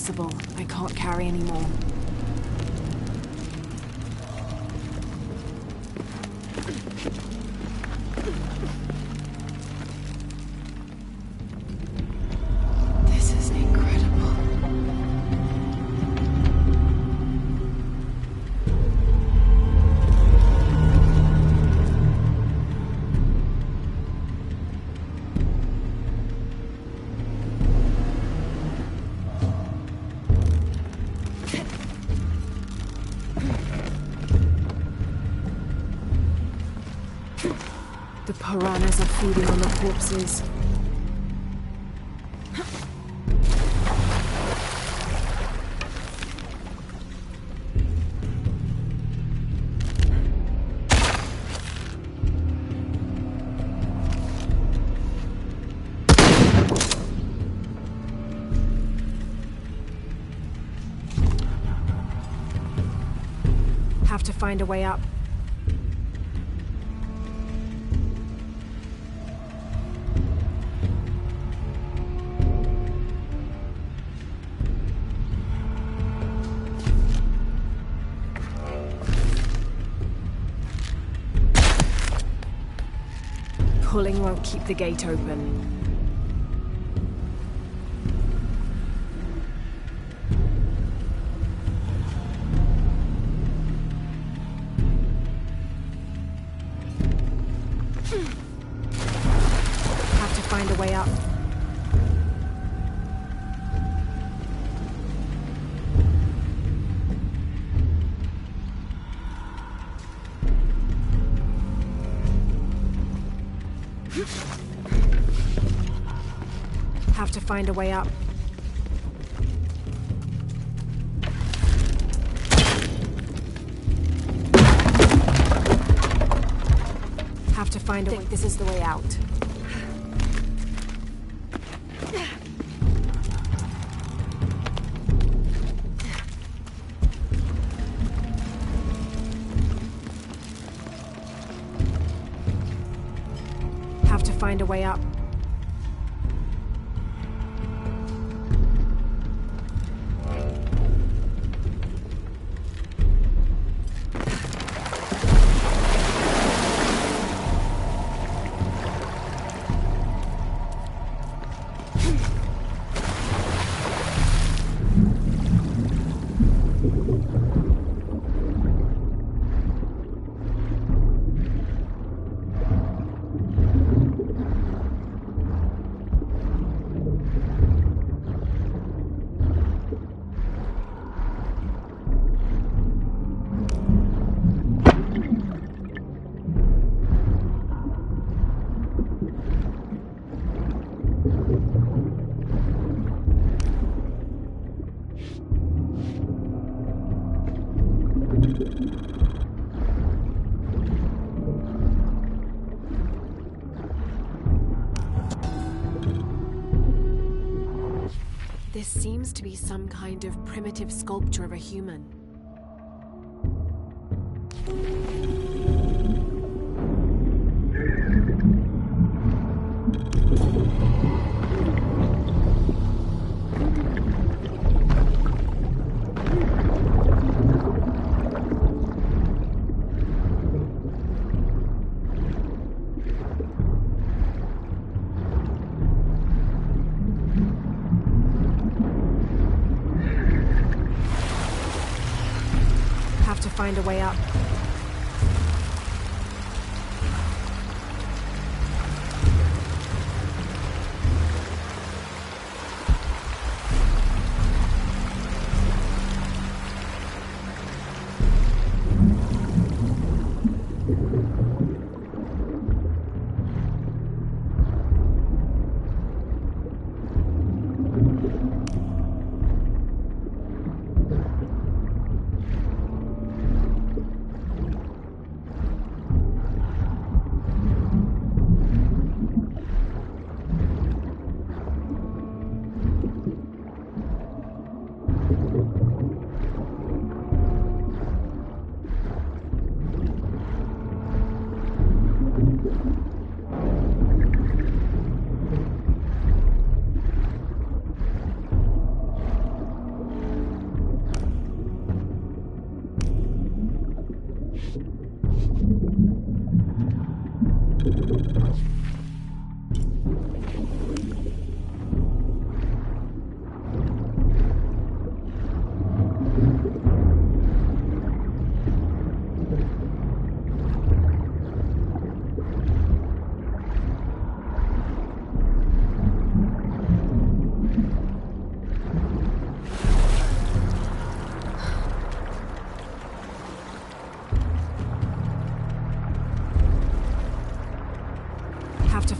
impossible. I can't carry anymore. This is incredible. The piranhas are feeding on the corpses. Have to find a way up. Pulling won't keep the gate open. Have to find a way up. Have to find a way up. Have to find a way. This is the way out. Have to find a way up. This seems to be some kind of primitive sculpture of a human. Have to find a way up.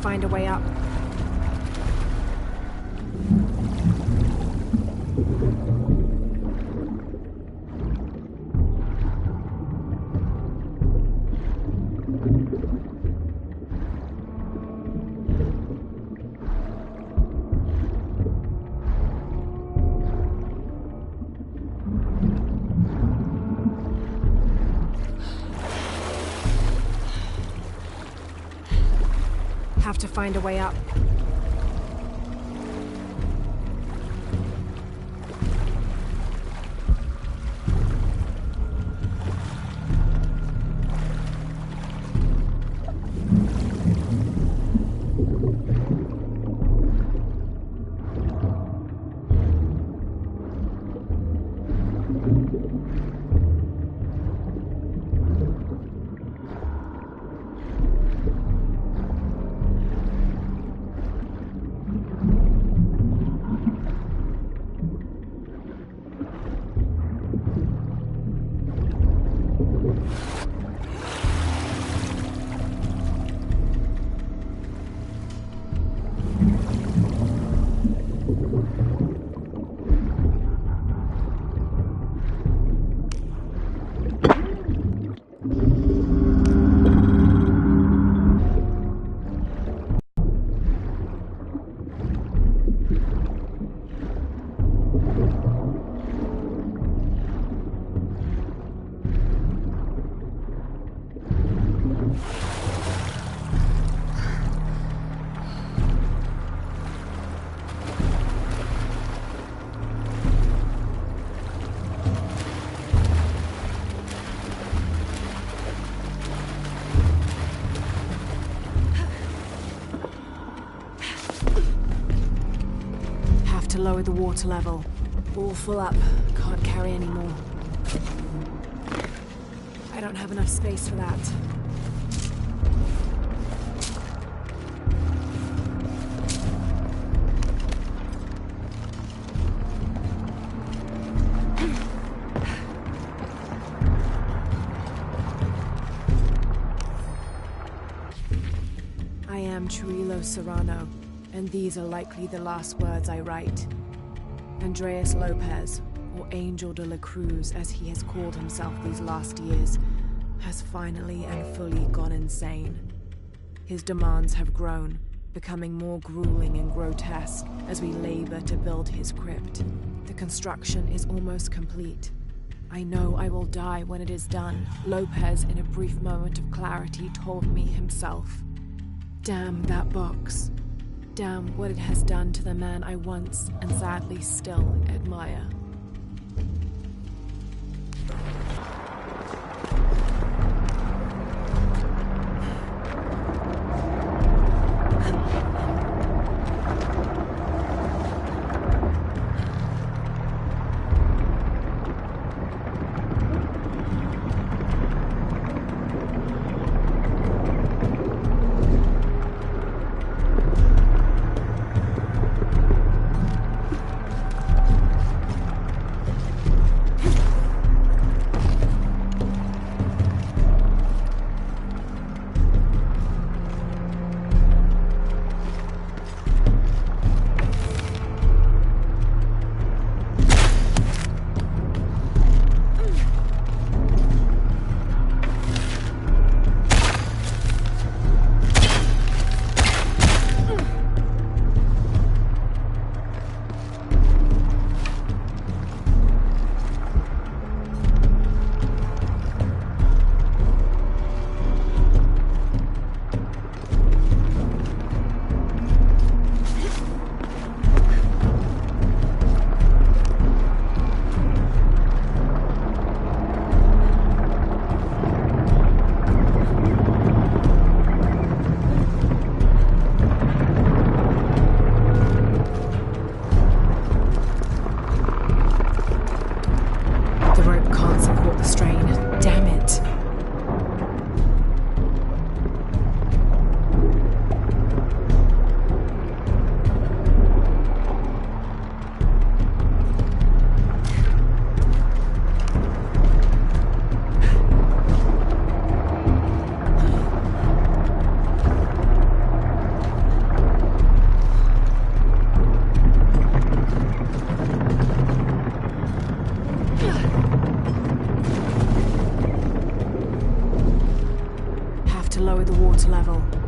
find a way up. Have to find a way up. To lower the water level. All full up. Can't carry any more. I don't have enough space for that. I am Churilo Serrano, and these are likely the last words I write. Andreas Lopez, or Angel de la Cruz as he has called himself these last years, has finally and fully gone insane. His demands have grown, becoming more grueling and grotesque as we labor to build his crypt. The construction is almost complete. I know I will die when it is done, Lopez in a brief moment of clarity told me himself. Damn that box. Damn what it has done to the man I once, and sadly still, admire. water level.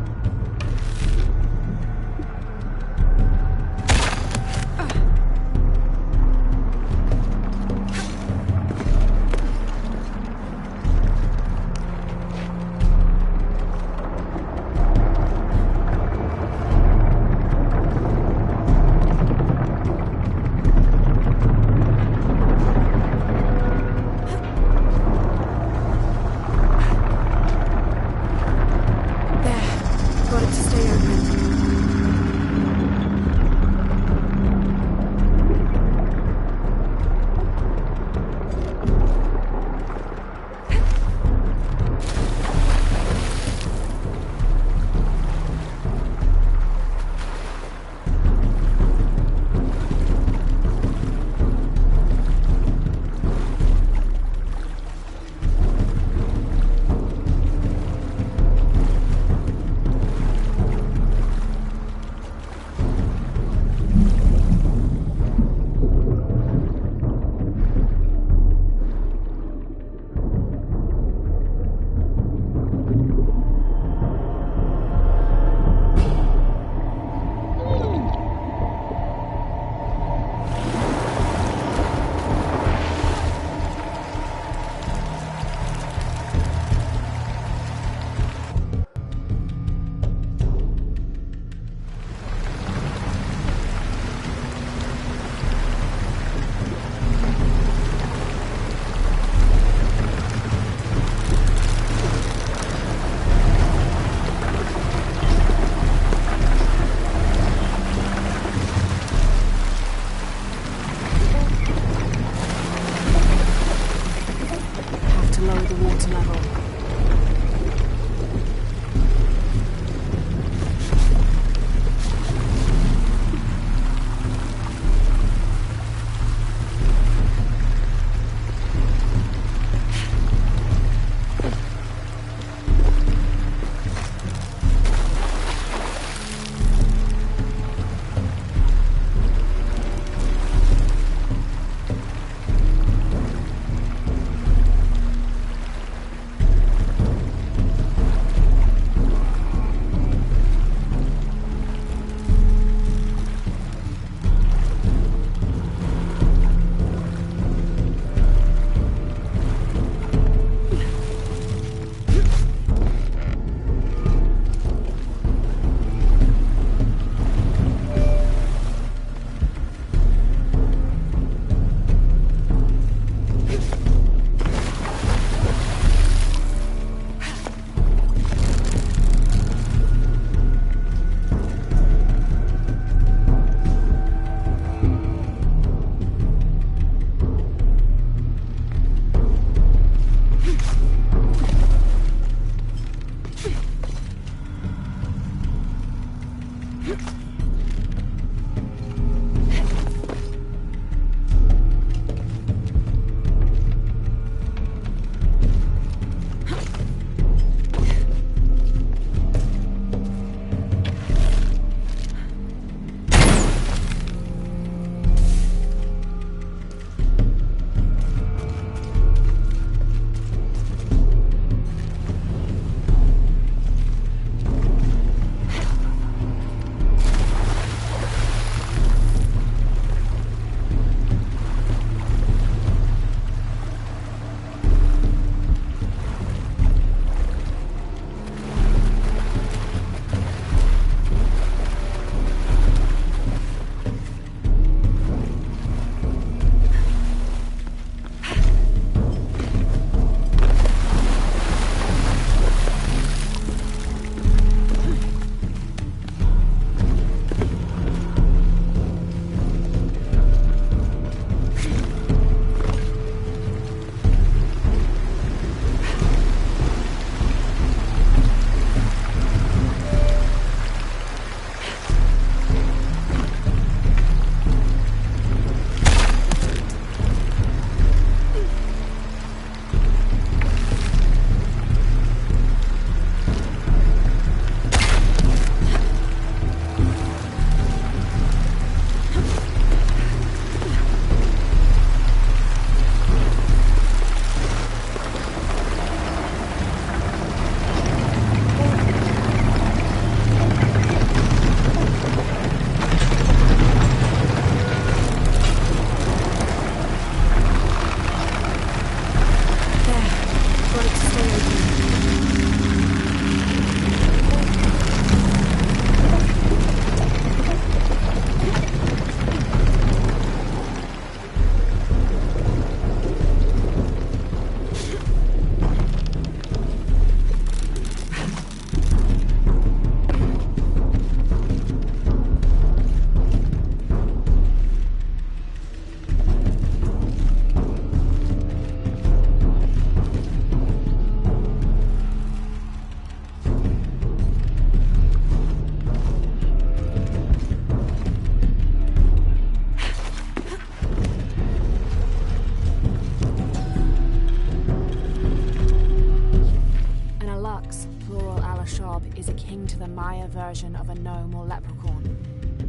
Maya version of a gnome or leprechaun.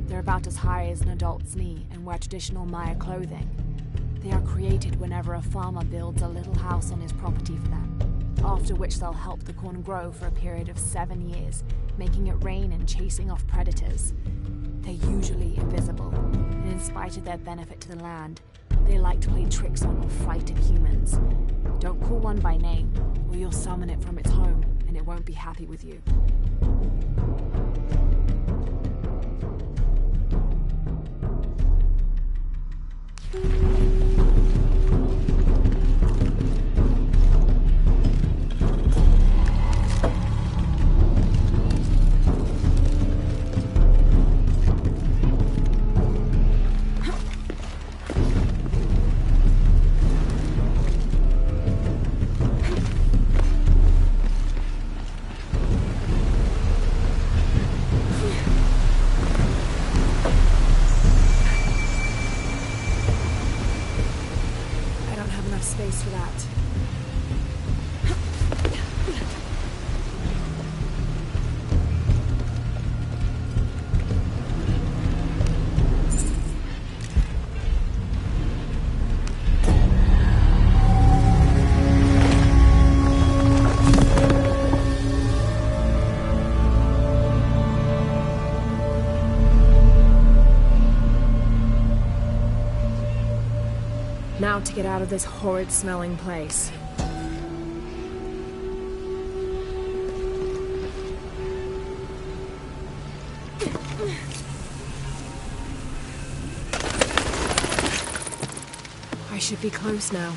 They're about as high as an adult's knee and wear traditional Maya clothing. They are created whenever a farmer builds a little house on his property for them, after which they'll help the corn grow for a period of 7 years, making it rain and chasing off predators. They're usually invisible, and in spite of their benefit to the land, they like to play tricks on or frighten humans. Don't call one by name, or you'll summon it from its home, and it won't be happy with you. Space for that. Now to get out of this horrid-smelling place. I should be close now.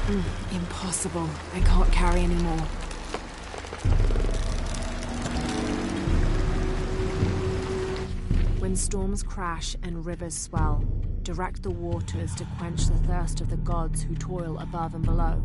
Impossible. I can't carry anymore. When storms crash and rivers swell, direct the waters to quench the thirst of the gods who toil above and below.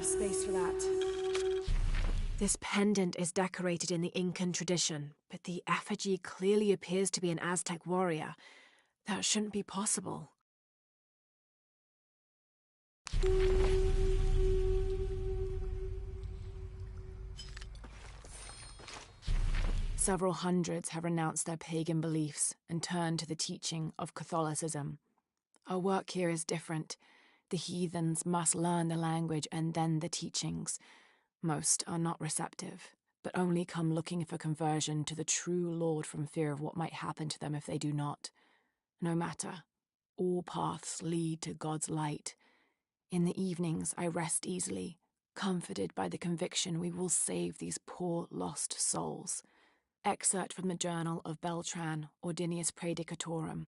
Space for that. This pendant is decorated in the Incan tradition, but the effigy clearly appears to be an Aztec warrior. That shouldn't be possible. Several hundreds have renounced their pagan beliefs and turned to the teaching of Catholicism. Our work here is different. The heathens must learn the language and then the teachings. Most are not receptive, but only come looking for conversion to the true Lord from fear of what might happen to them if they do not. No matter. All paths lead to God's light. In the evenings, I rest easily, comforted by the conviction we will save these poor lost souls. Excerpt from the journal of Beltran, Ordinius Praedicatorum.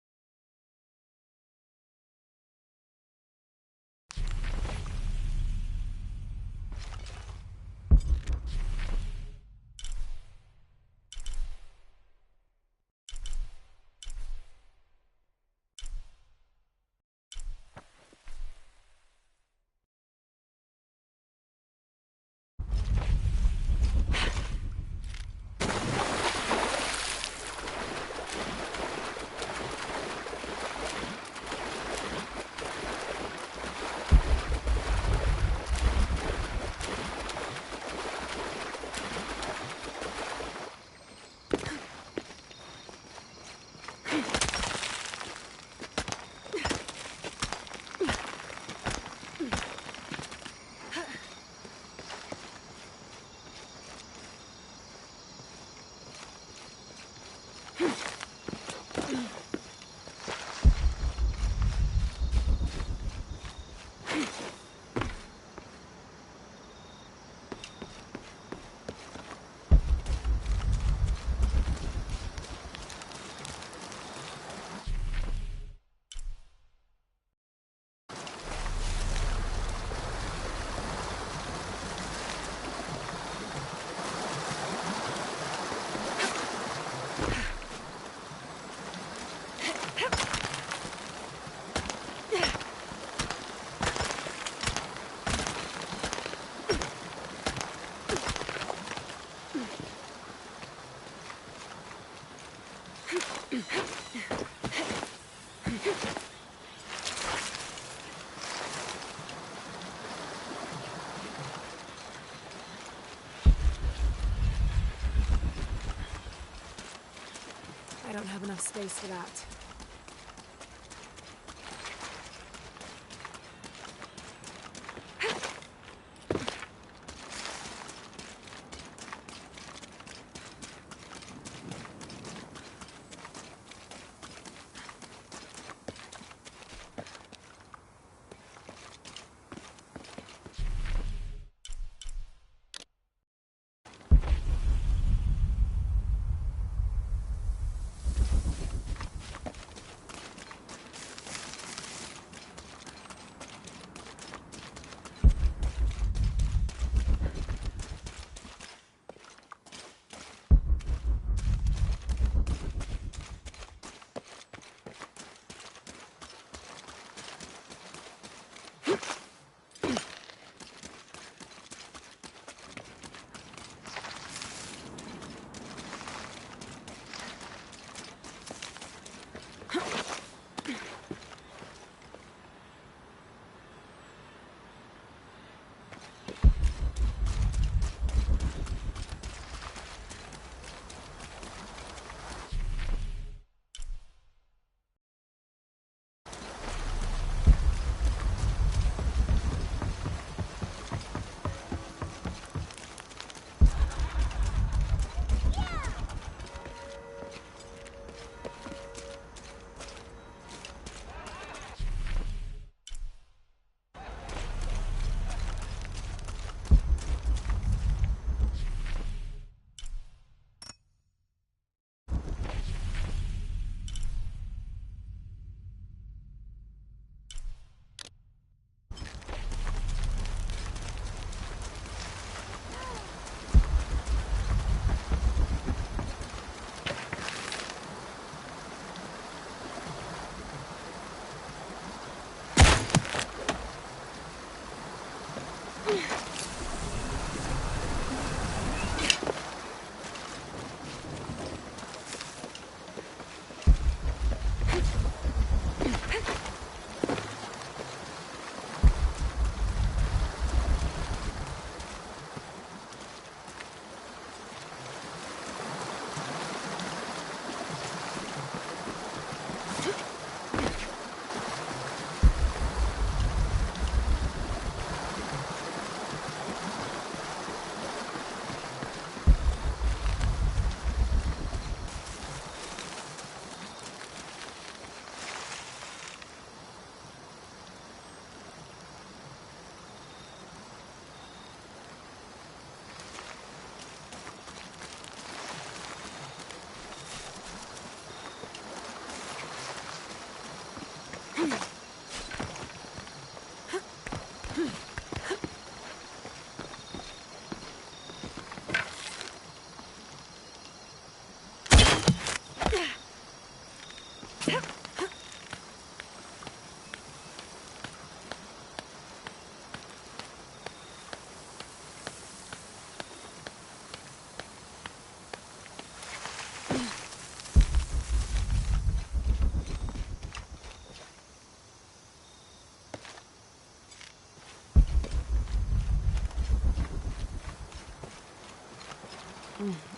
I don't have enough space for that.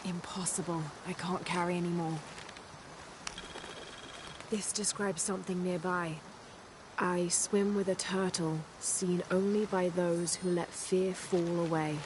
Impossible. I can't carry anymore. This describes something nearby. I swim with a turtle, seen only by those who let fear fall away.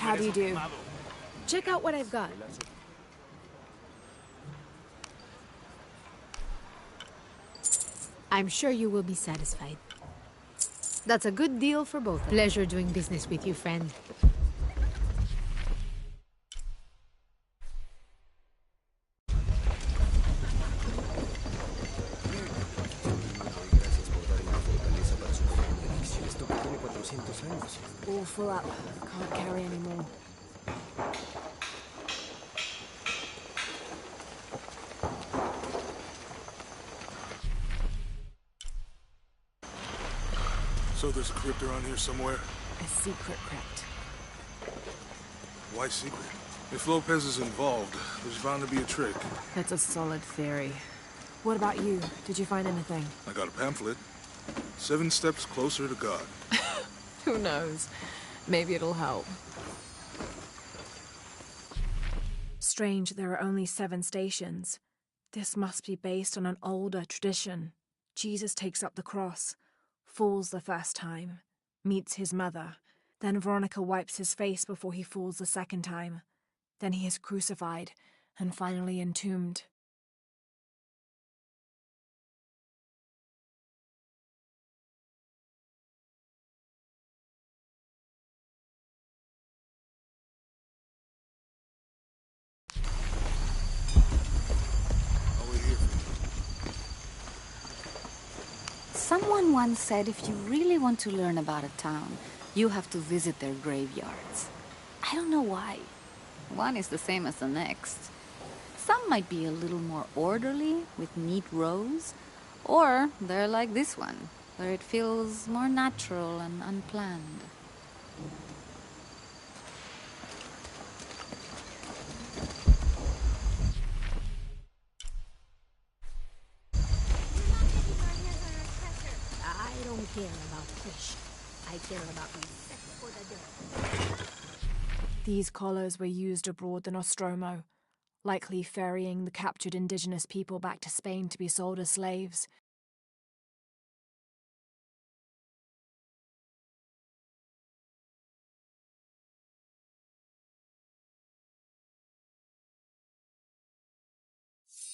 How do you do? Check out what I've got. I'm sure you will be satisfied. That's a good deal for both. Pleasure doing business with you, friend. All full up. Can't carry anymore. So there's a crypt around here somewhere? A secret crypt. Why secret? If Lopez is involved, there's bound to be a trick. That's a solid theory. What about you? Did you find anything? I got a pamphlet. 7 steps closer to God. Who knows? Maybe it'll help. Strange, there are only 7 stations. This must be based on an older tradition. Jesus takes up the cross, falls the first time, meets his mother. Then Veronica wipes his face before he falls the second time. Then he is crucified and finally entombed. I'll wait here for you. Someone once said if you really want to learn about a town, you have to visit their graveyards. I don't know why. One is the same as the next. Some might be a little more orderly, with neat rows, or they're like this one, where it feels more natural and unplanned. I don't care about fish. I care about respect for the dirt. These collars were used abroad in Nostromo, likely ferrying the captured indigenous people back to Spain to be sold as slaves.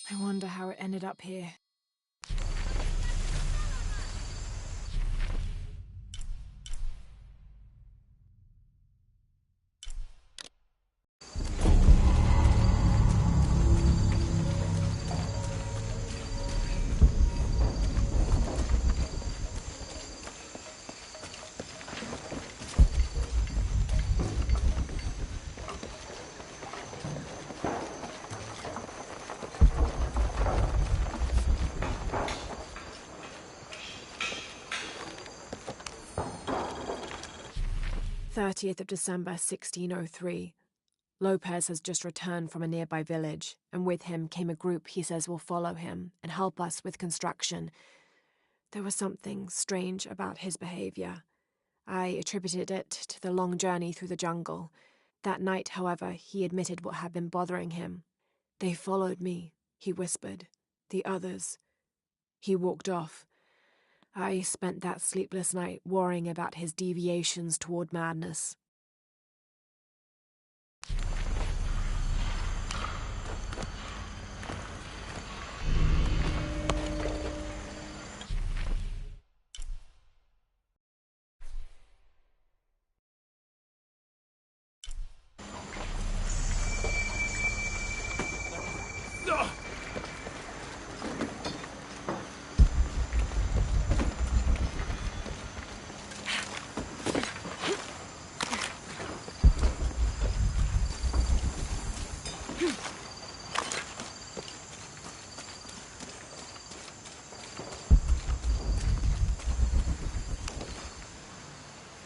I wonder how it ended up here. December 30th, 1603. Lopez has just returned from a nearby village, and with him came a group he says will follow him and help us with construction. There was something strange about his behavior. I attributed it to the long journey through the jungle. That night, however, he admitted what had been bothering him. "They followed me," he whispered. "The others." He walked off. I spent that sleepless night worrying about his deviations toward madness.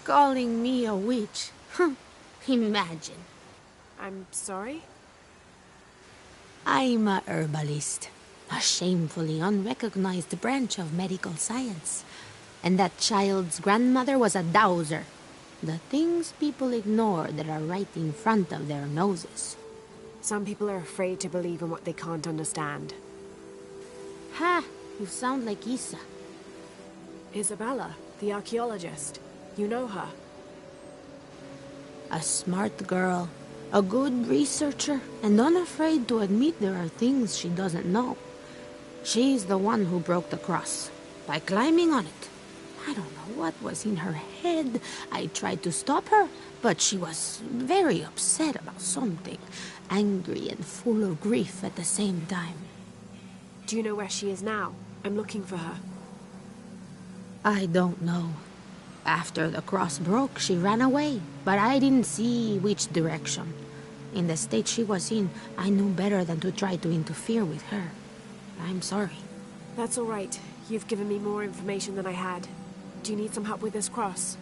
Calling me a witch? Imagine. I'm sorry? I'm a herbalist, a shamefully unrecognized branch of medical science. And that child's grandmother was a dowser. The things people ignore that are right in front of their noses. Some people are afraid to believe in what they can't understand. Ha! You sound like Isa. Isabella, the archaeologist. You know her. A smart girl, a good researcher, and unafraid to admit there are things she doesn't know. She's the one who broke the cross, by climbing on it. I don't know what was in her head. I tried to stop her, but she was very upset about something, angry and full of grief at the same time. Do you know where she is now? I'm looking for her. I don't know. After the cross broke, she ran away, but I didn't see which direction. In the state she was in, I knew better than to try to interfere with her. I'm sorry. That's all right. You've given me more information than I had. Do you need some help with this cross?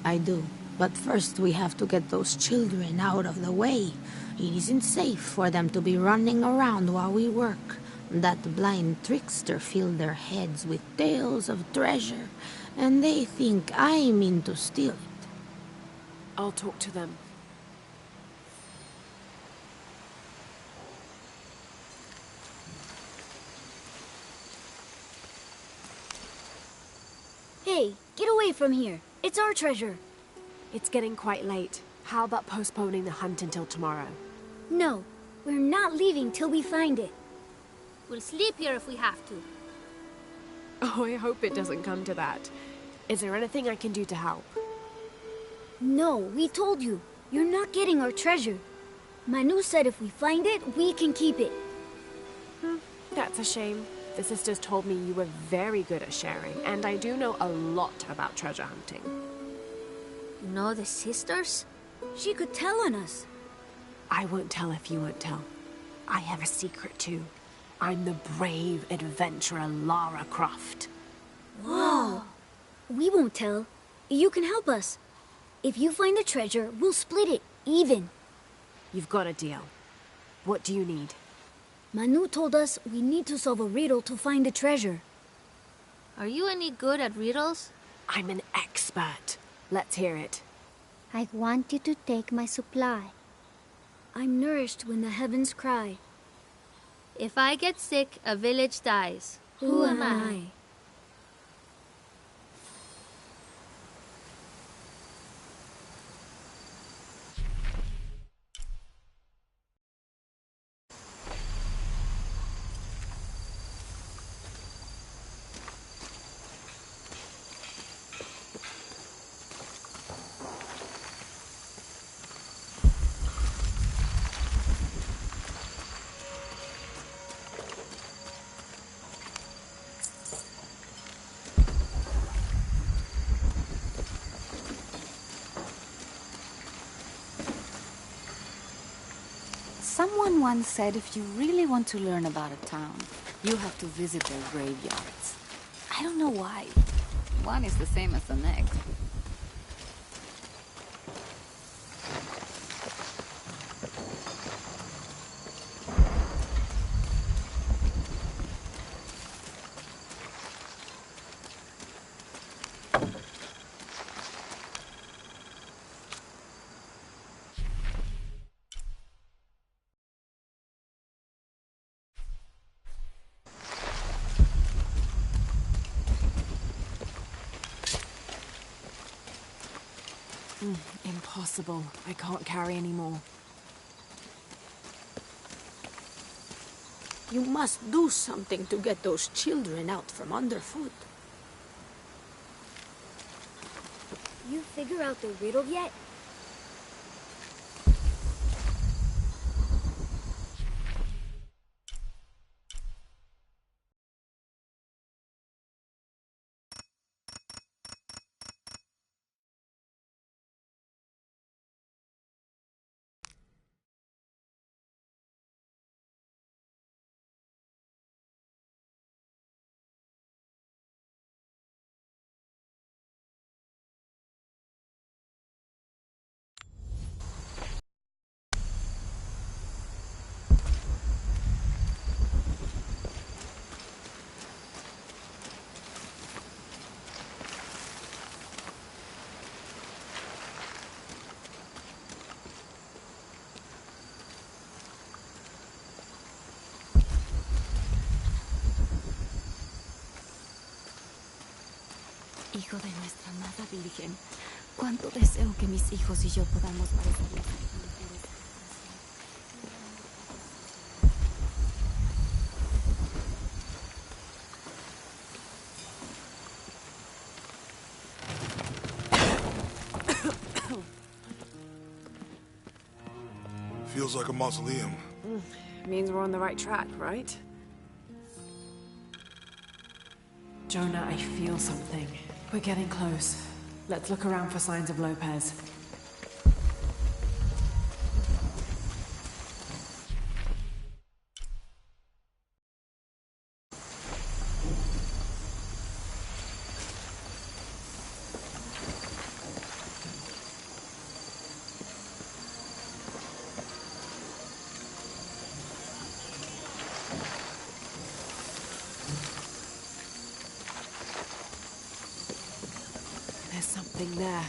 I do. But first we have to get those children out of the way. It isn't safe for them to be running around while we work. That blind trickster filled their heads with tales of treasure, and they think I mean to steal it. I'll talk to them. Hey, get away from here. It's our treasure. It's getting quite late. How about postponing the hunt until tomorrow? No, we're not leaving till we find it. We'll sleep here if we have to. Oh, I hope it doesn't come to that. Is there anything I can do to help? No, we told you. You're not getting our treasure. Manu said if we find it, we can keep it. That's a shame. The sisters told me you were very good at sharing, and I do know a lot about treasure hunting. You know the sisters? She could tell on us. I won't tell if you won't tell. I have a secret too. I'm the brave adventurer Lara Croft. Whoa. We won't tell. You can help us. If you find the treasure, we'll split it, even. You've got a deal. What do you need? Manu told us we need to solve a riddle to find the treasure. Are you any good at riddles? I'm an expert. Let's hear it. I want you to take my supply. I'm nourished when the heavens cry. If I get sick, a village dies. Who am I? Someone once said if you really want to learn about a town, you have to visit their graveyards. I don't know why. One is the same as the next. Impossible. I can't carry anymore. You must do something to get those children out from underfoot. You figure out the riddle yet? Hijo de nuestra amada Virgen, Cuánto deseo que mis hijos y yo podamos parecer las criaturas. Feels like a mausoleum. Means we're on the right track, right? Jonah, I feel something. We're getting close. Let's look around for signs of Lopez. There's something there.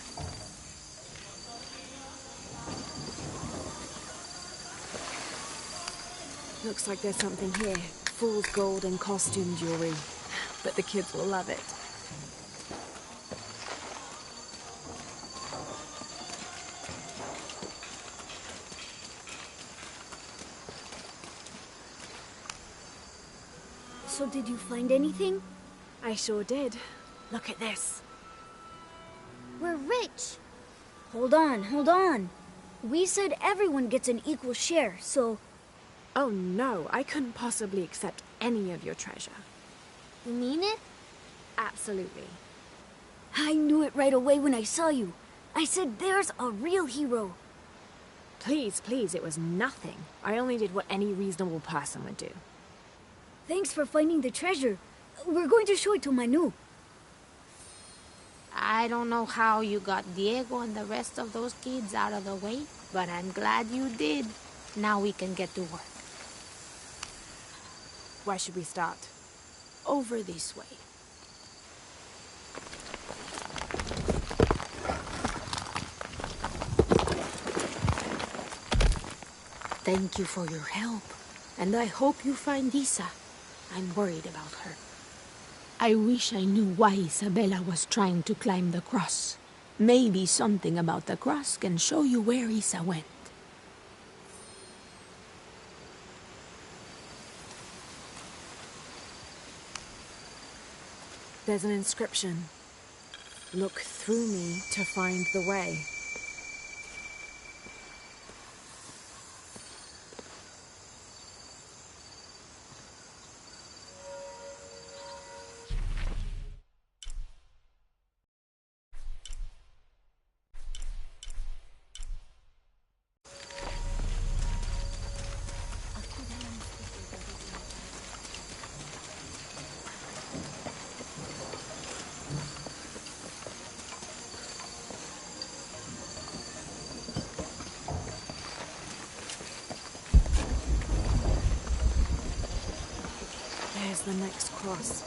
Looks like there's something here. Fool's gold and costume jewelry. But the kids will love it. So did you find anything? I sure did. Look at this. We're rich. Hold on, hold on. We said everyone gets an equal share, so... Oh no, I couldn't possibly accept any of your treasure. You mean it? Absolutely. I knew it right away when I saw you. I said there's a real hero. Please, please, it was nothing. I only did what any reasonable person would do. Thanks for finding the treasure. We're going to show it to Manu. I don't know how you got Diego and the rest of those kids out of the way, but I'm glad you did. Now we can get to work. Where should we start? Over this way. Thank you for your help, and I hope you find Isa. I'm worried about her. I wish I knew why Isabella was trying to climb the cross. Maybe something about the cross can show you where Isa went. There's an inscription. Look through me to find the way. There's the next cross.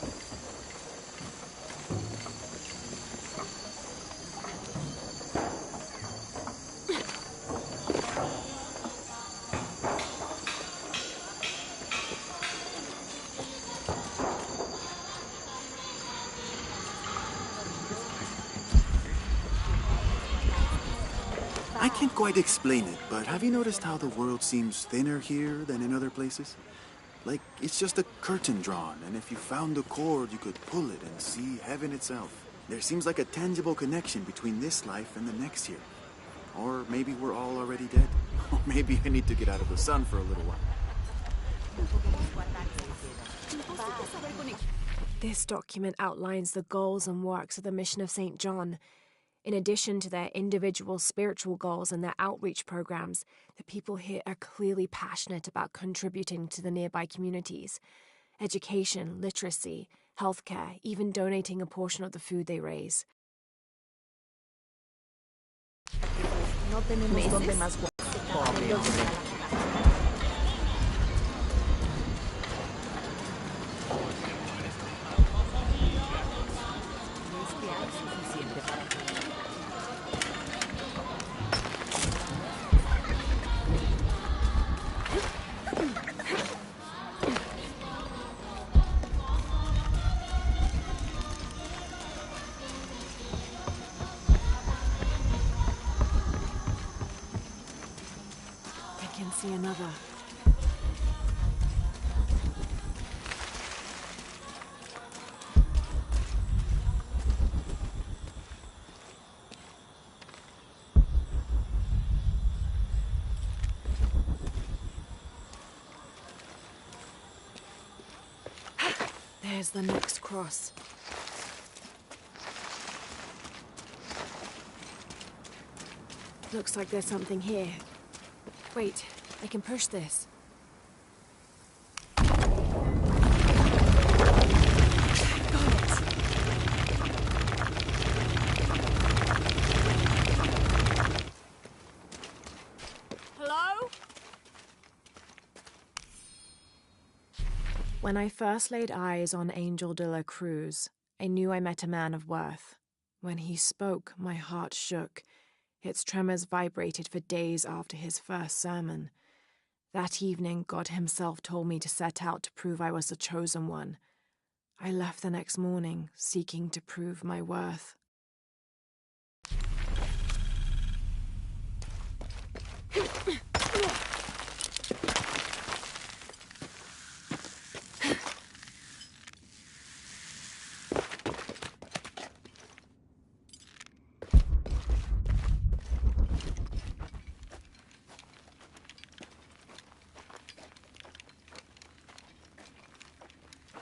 I can't quite explain it, but have you noticed how the world seems thinner here than in other places? Like, it's just a curtain drawn, and if you found the cord, you could pull it and see heaven itself. There seems like a tangible connection between this life and the next here. Or maybe we're all already dead. Or maybe I need to get out of the sun for a little while. This document outlines the goals and works of the mission of St. John. In addition to their individual spiritual goals and their outreach programs, the people here are clearly passionate about contributing to the nearby communities. Education, literacy, healthcare, even donating a portion of the food they raise. see another. There's the next cross. Looks like there's something here. Wait, I can push this. Hello? When I first laid eyes on Angel de la Cruz, I knew I met a man of worth. When he spoke, my heart shook. Its tremors vibrated for days after his first sermon. That evening, God himself told me to set out to prove I was the chosen one. I left the next morning, seeking to prove my worth.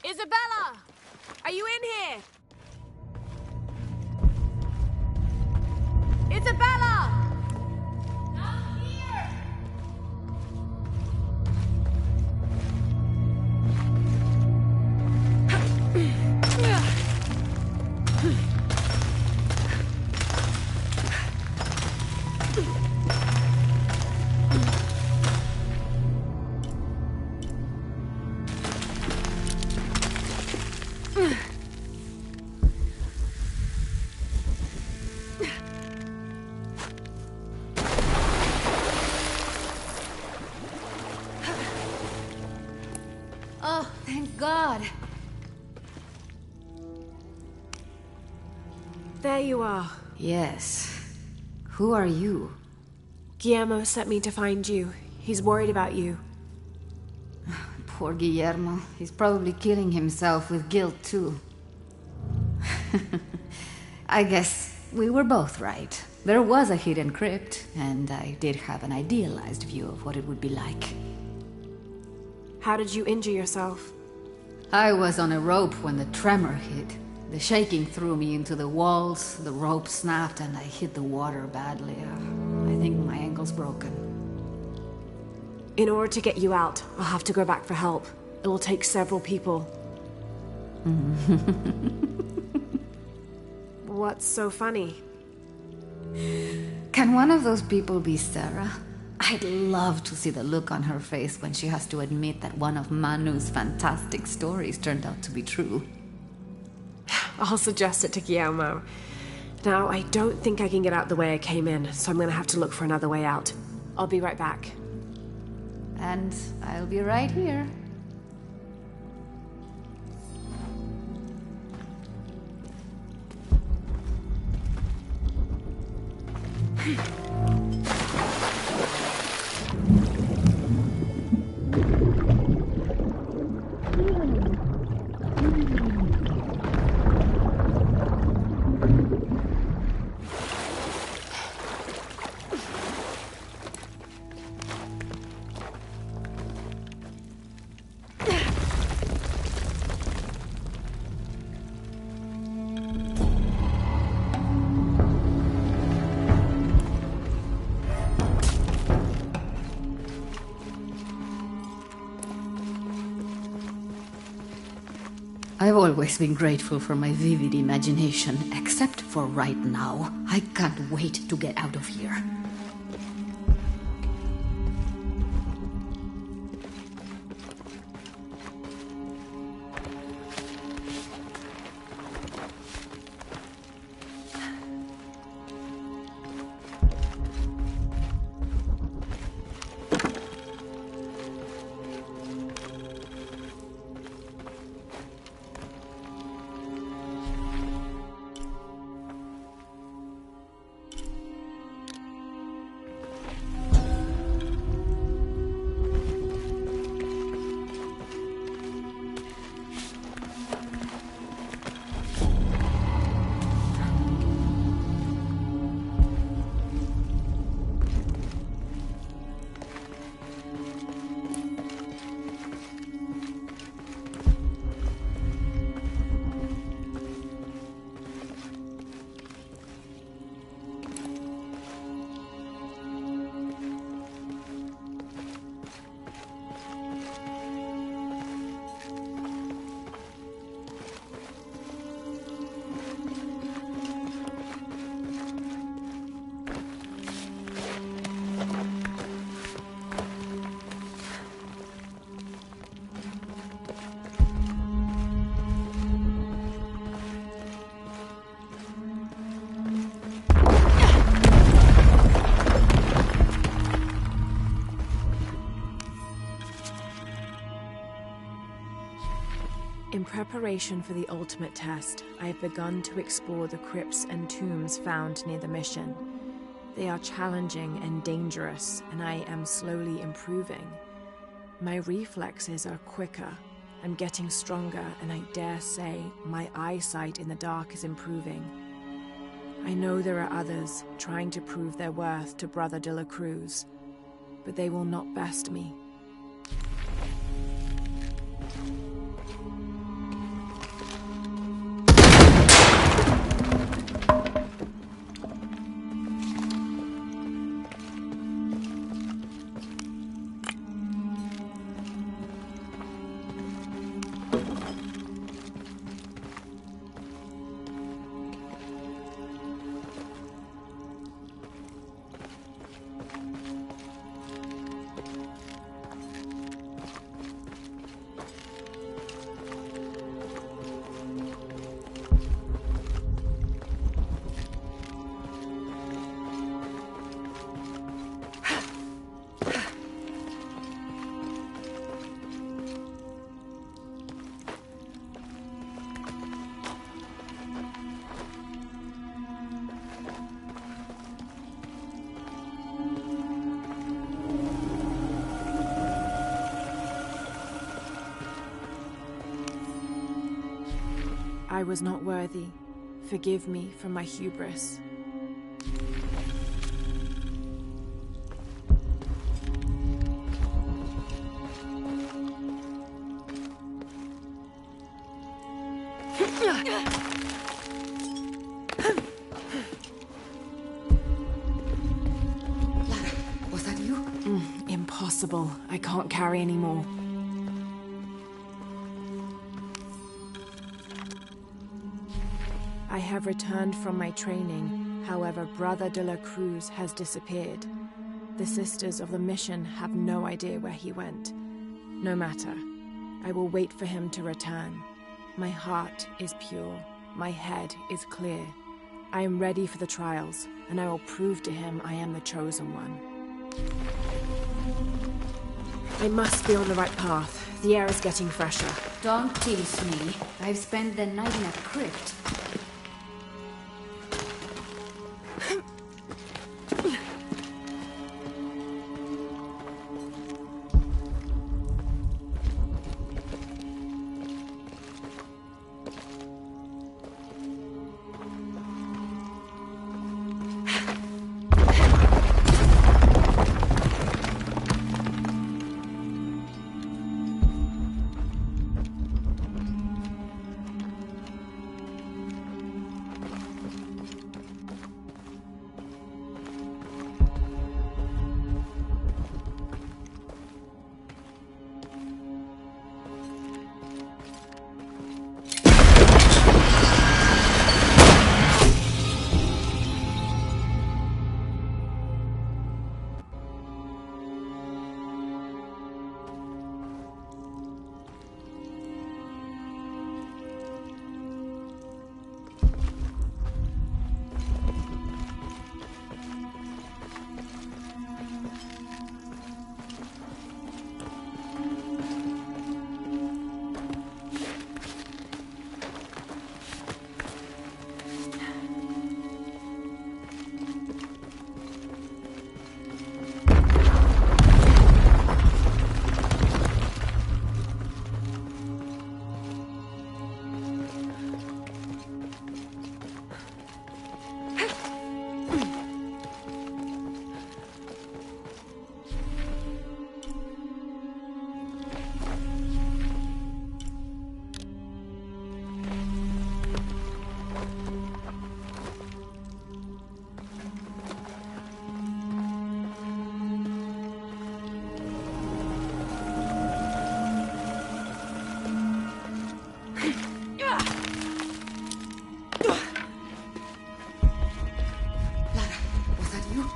Isabella! Are you in here? Isabella! Down here! Oh, thank God. There you are. Yes. Who are you? Guillermo sent me to find you. He's worried about you. Poor Guillermo. He's probably killing himself with guilt, too. I guess we were both right. There was a hidden crypt, and I did have an idealized view of what it would be like. How did you injure yourself? I was on a rope when the tremor hit. The shaking threw me into the walls, the rope snapped, and I hit the water badly. I think my ankle's broken. In order to get you out, I'll have to go back for help. It will take several people. What's so funny? Can one of those people be Sarah? I'd love to see the look on her face when she has to admit that one of Manu's fantastic stories turned out to be true. I'll suggest it to Guillermo. Now, I don't think I can get out the way I came in, so I'm gonna have to look for another way out. I'll be right back. And I'll be right here. I've always been grateful for my vivid imagination, except for right now. I can't wait to get out of here. preparation for the ultimate test, I have begun to explore the crypts and tombs found near the mission. They are challenging and dangerous, and I am slowly improving. My reflexes are quicker, I'm getting stronger, and I dare say my eyesight in the dark is improving. I know there are others trying to prove their worth to Brother de la Cruz, but they will not best me. I was not worthy. Forgive me for my hubris. Was that you? Impossible. I can't carry anymore. I have returned from my training, however, Brother de la Cruz has disappeared. The Sisters of the Mission have no idea where he went. No matter. I will wait for him to return. My heart is pure. My head is clear. I am ready for the trials, and I will prove to him I am the chosen one. I must be on the right path. The air is getting fresher. Don't tease me. I've spent the night in a crypt.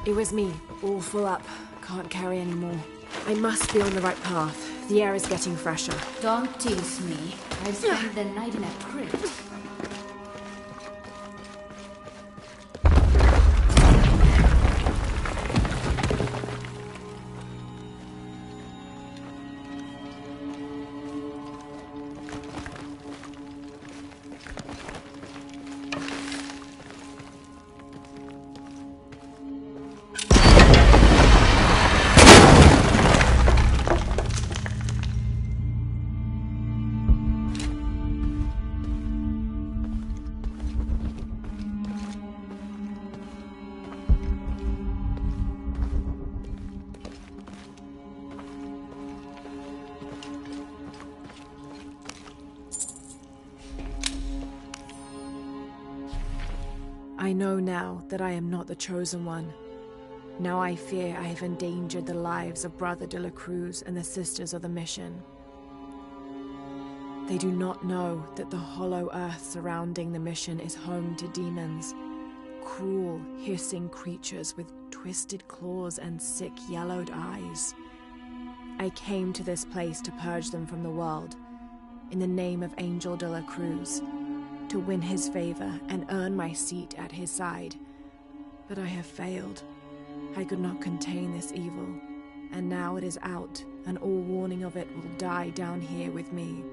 It was me, all full up. Can't carry anymore. I must be on the right path. The air is getting fresher. Don't tease me. I've spent the night in a crypt. I know now that I am not the chosen one. Now I fear I have endangered the lives of Brother de la Cruz and the Sisters of the Mission. They do not know that the hollow earth surrounding the mission is home to demons. Cruel, hissing creatures with twisted claws and sick, yellowed eyes. I came to this place to purge them from the world, in the name of Angel de la Cruz, to win his favor and earn my seat at his side. But I have failed. I could not contain this evil, and now it is out, and all warning of it will die down here with me.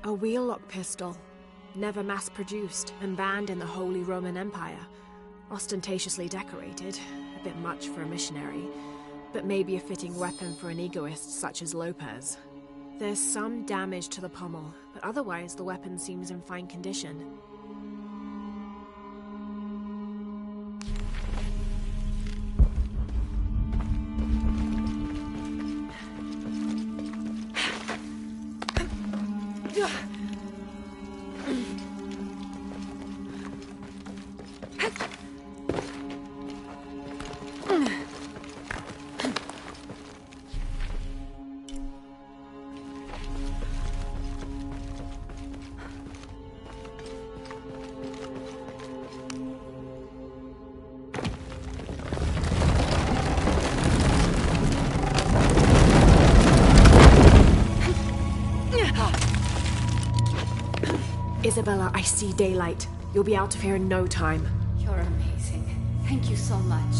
A wheel-lock pistol, never mass-produced and banned in the Holy Roman Empire. Ostentatiously decorated, a bit much for a missionary, but maybe a fitting weapon for an egoist such as Lopez. There's some damage to the pommel, but otherwise the weapon seems in fine condition. Isabella, I see daylight. You'll be out of here in no time. You're amazing. Thank you so much.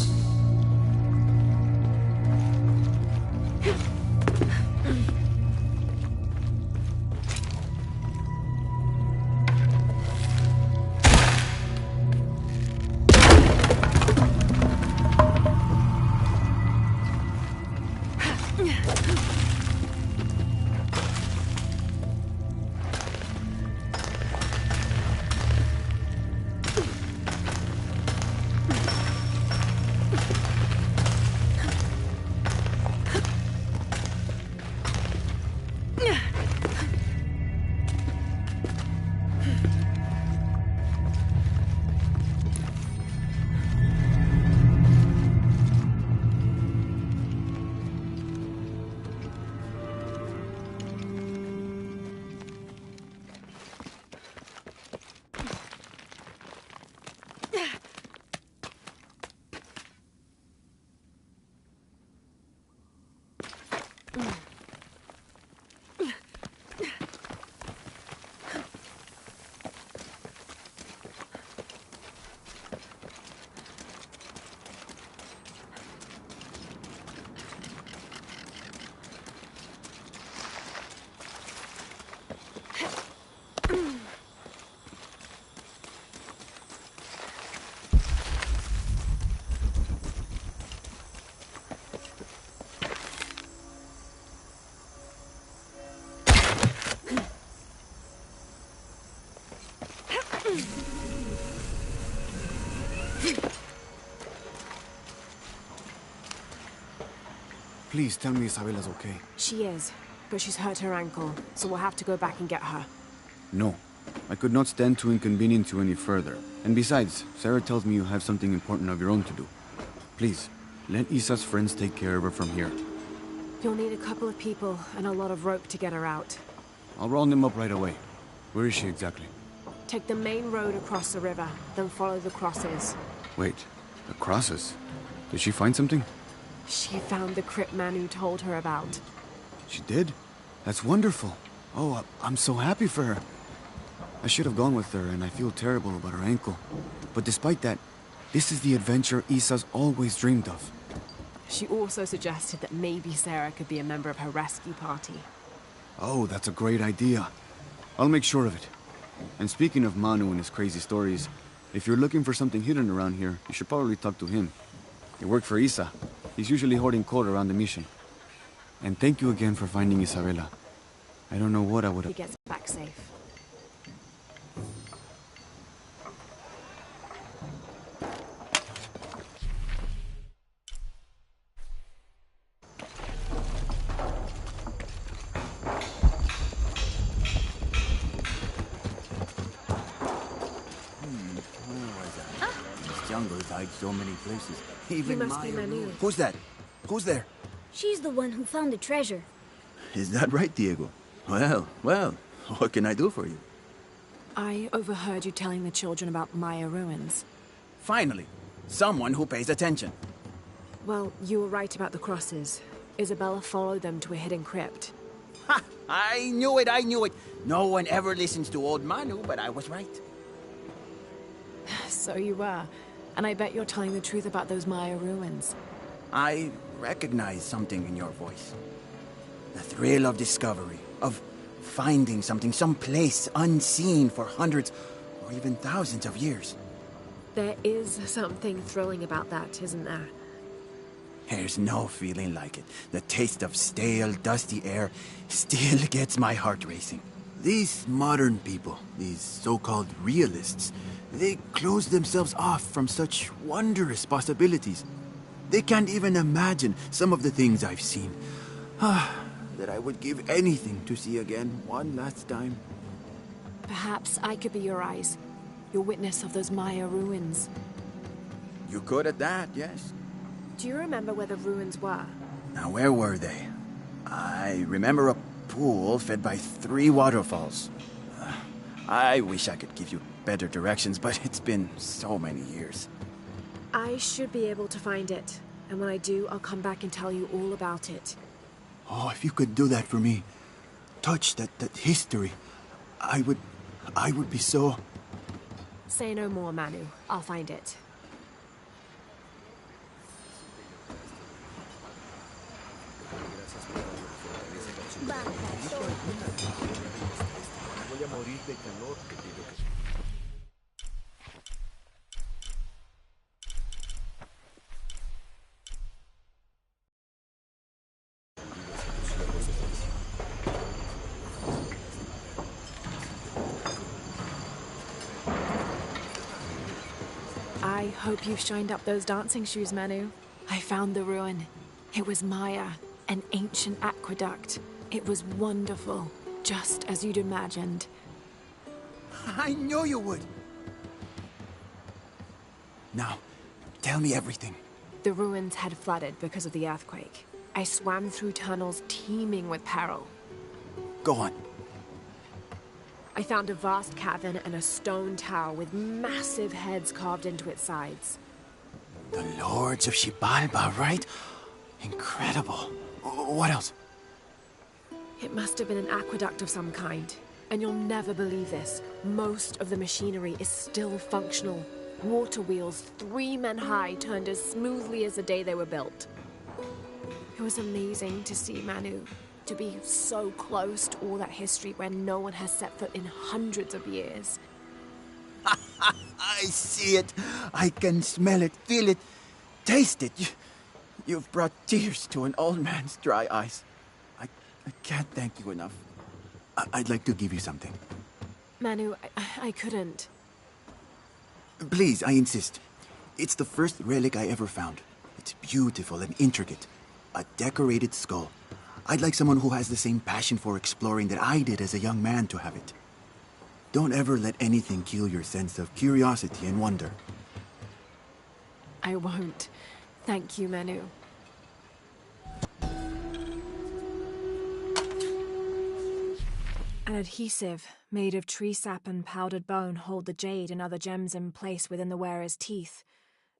Please tell me Isabella's okay. She is, but she's hurt her ankle, so we'll have to go back and get her. No. I could not stand to inconvenience you any further. And besides, Sarah tells me you have something important of your own to do. Please, let Isa's friends take care of her from here. You'll need a couple of people and a lot of rope to get her out. I'll round them up right away. Where is she exactly? Take the main road across the river, then follow the crosses. Wait, the crosses? Did she find something? She found the crypt Manu told her about. She did? That's wonderful. Oh, I'm so happy for her. I should have gone with her, and I feel terrible about her ankle. But despite that, this is the adventure Isa's always dreamed of. She also suggested that maybe Sarah could be a member of her rescue party. Oh, that's a great idea. I'll make sure of it. And speaking of Manu and his crazy stories, if you're looking for something hidden around here, you should probably talk to him. He worked for Isa. He's usually hoarding coal around the mission. And thank you again for finding Isabella. I don't know what I would have... He gets back safe. Jungles hide so many places. Even You must be Manu. Who's that? Who's there? She's the one who found the treasure. Is that right, Diego? Well, what can I do for you? I overheard you telling the children about Maya ruins. Finally, someone who pays attention. Well, you were right about the crosses. Isabella followed them to a hidden crypt. Ha! I knew it. No one ever listens to old Manu, but I was right. So you were. And I bet you're telling the truth about those Maya ruins. I recognize something in your voice. The thrill of discovery, of finding something someplace unseen for hundreds or even thousands of years. There is something thrilling about that, isn't there? There's no feeling like it. The taste of stale, dusty air still gets my heart racing. These modern people, these so-called realists, they close themselves off from such wondrous possibilities. They can't even imagine some of the things I've seen. That I would give anything to see again one last time. Perhaps I could be your eyes, your witness of those Maya ruins. You could at that, yes. Do you remember where the ruins were? Now, where were they? I remember a pool fed by 3 waterfalls. I wish I could give you better directions, but it's been so many years. I should be able to find it. And when I do, I'll come back and tell you all about it. Oh, if you could do that for me. Touch that history. I would be so... Say no more, Manu. I'll find it. I hope you've shined up those dancing shoes, Manu. I found the ruin. It was Maya, an ancient aqueduct. It was wonderful, just as you'd imagined. I knew you would! Now, tell me everything. The ruins had flooded because of the earthquake. I swam through tunnels teeming with peril. Go on. I found a vast cavern and a stone tower with massive heads carved into its sides. The Lords of Xibalba, right? Incredible. What else? It must have been an aqueduct of some kind. And you'll never believe this. Most of the machinery is still functional. Water wheels 3 men high turned as smoothly as the day they were built. It was amazing to see, Manu. To be so close to all that history where no one has set foot in hundreds of years. I see it. I can smell it, feel it, taste it. You've brought tears to an old man's dry eyes. I can't thank you enough. I'd like to give you something. Manu, I couldn't. Please, I insist. It's the first relic I ever found. It's beautiful and intricate. A decorated skull. I'd like someone who has the same passion for exploring that I did as a young man to have it. Don't ever let anything kill your sense of curiosity and wonder. I won't. Thank you, Manu. An adhesive made of tree sap and powdered bone hold the jade and other gems in place within the wearer's teeth.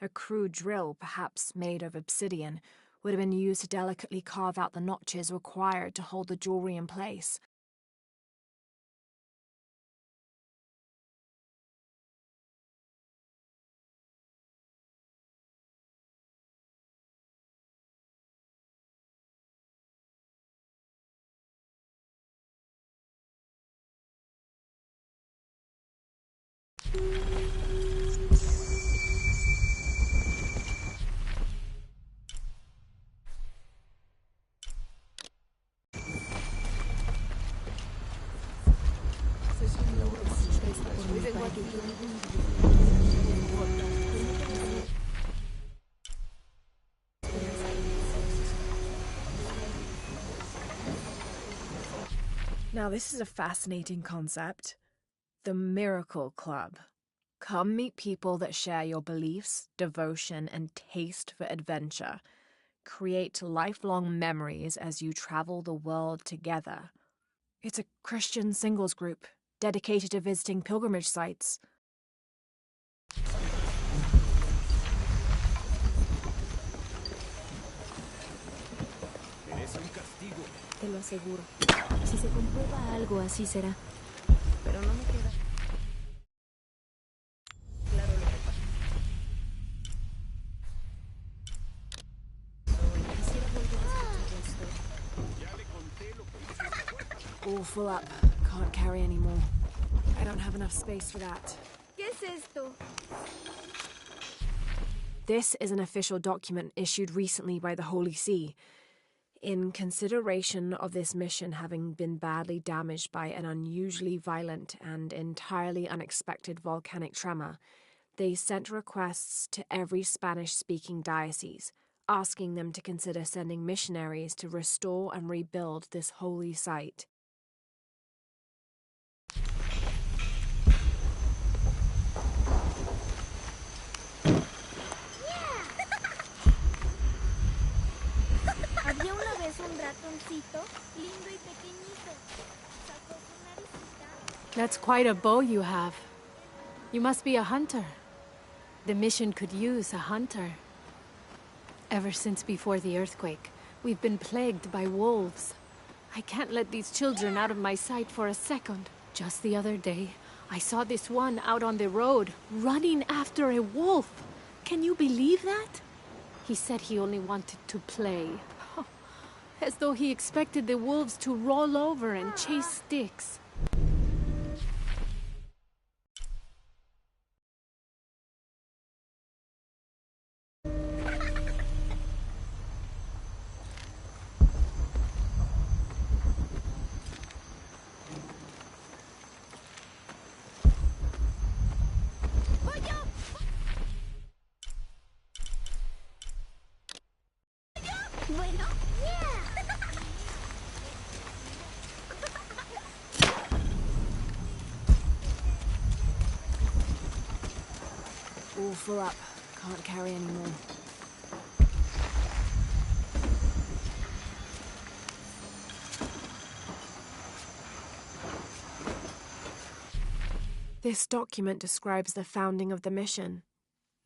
A crude drill, perhaps made of obsidian, would have been used to delicately carve out the notches required to hold the jewelry in place. Now, this is a fascinating concept. The Miracle Club. Come meet people that share your beliefs, devotion, and taste for adventure. Create lifelong memories as you travel the world together. It's a Christian singles group dedicated to visiting pilgrimage sites. Te lo aseguro. Si se comprueba algo, así será. Pero no me queda claro lo que pasa. Quisiera volver a escuchar esto. All full up. Can't carry any more. I don't have enough space for that. ¿Qué es esto? This is an official document issued recently by the Holy See. In consideration of this mission having been badly damaged by an unusually violent and entirely unexpected volcanic tremor, they sent requests to every Spanish-speaking diocese, asking them to consider sending missionaries to restore and rebuild this holy site. Había una vez un ratoncito, lindo y pequeñito. Sacó su naricita. That's quite a bow you have. You must be a hunter. The mission could use a hunter. Ever since before the earthquake, we've been plagued by wolves. I can't let these children out of my sight for a second. Just the other day, I saw this one out on the road, running after a wolf. Can you believe that? He said he only wanted to play. As though he expected the wolves to roll over and chase sticks. Bueno, All full up. Can't carry any more. This document describes the founding of the mission.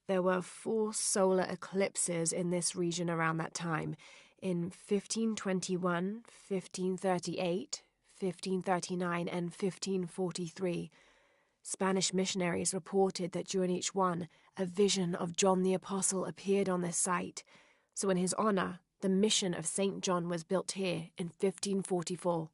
There were 4 solar eclipses in this region around that time, in 1521, 1538, 1539, and 1543. Spanish missionaries reported that during each one, a vision of John the Apostle appeared on this site. So in his honor, the mission of St. John was built here in 1544.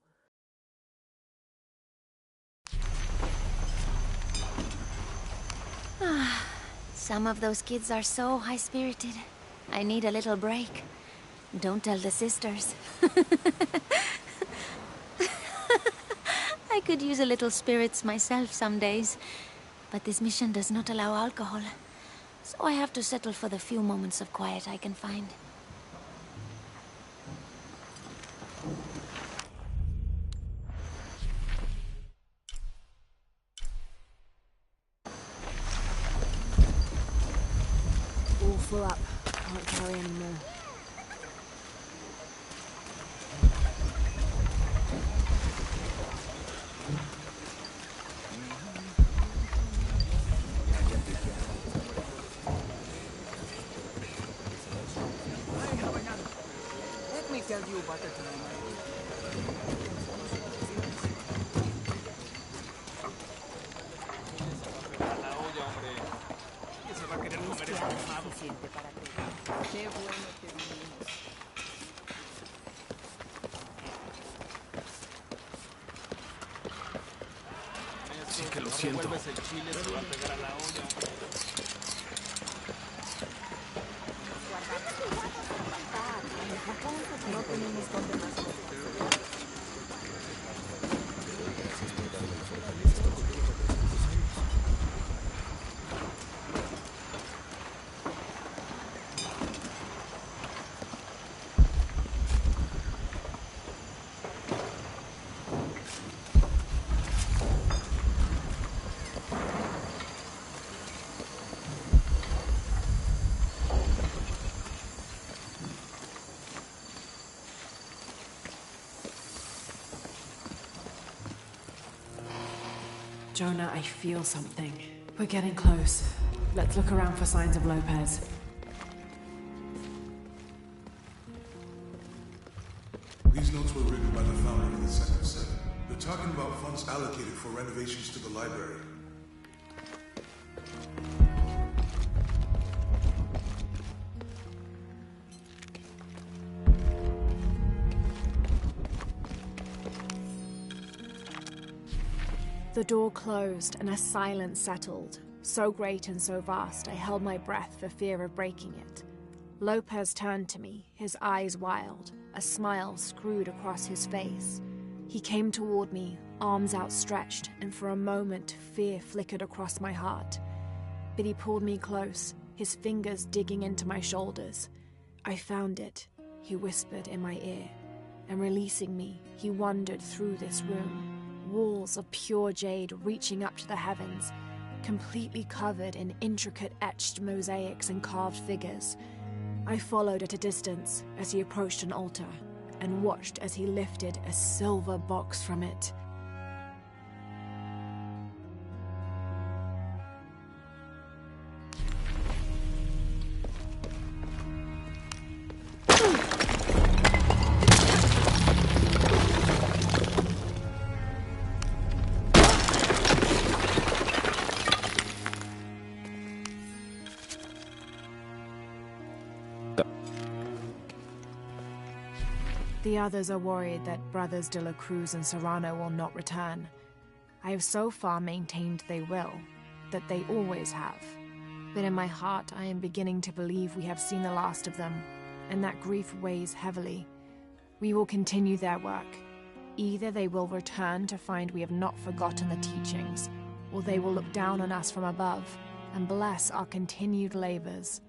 Some of those kids are so high-spirited. I need a little break. Don't tell the sisters. I could use a little spirits myself some days, but this mission does not allow alcohol, so I have to settle for the few moments of quiet I can find. All full up. Can't carry any more. Sí que lo siento. Jonah, I feel something. We're getting close. Let's look around for signs of Lopez. These notes were written by the founder of the Second Set. They're talking about funds allocated for renovations to the library. The door closed and a silence settled. So great and so vast, I held my breath for fear of breaking it. Lopez turned to me, his eyes wild, a smile screwed across his face. He came toward me, arms outstretched, and for a moment fear flickered across my heart. But he pulled me close, his fingers digging into my shoulders. I found it, he whispered in my ear, and releasing me, he wandered through this room. Walls of pure jade reaching up to the heavens, completely covered in intricate etched mosaics and carved figures. I followed at a distance as he approached an altar, and watched as he lifted a silver box from it. The others are worried that Brothers de la Cruz and Serrano will not return. I have so far maintained they will, that they always have. But in my heart, I am beginning to believe we have seen the last of them, and that grief weighs heavily. We will continue their work. Either they will return to find we have not forgotten the teachings, or they will look down on us from above and bless our continued labors.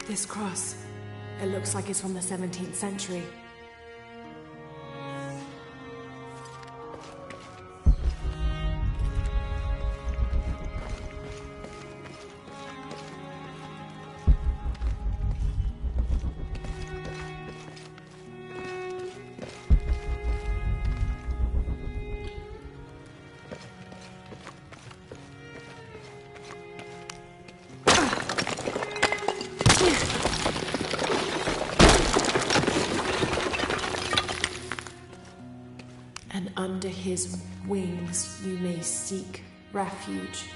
This cross, it looks like it's from the 17th century. And under his wings you may seek refuge.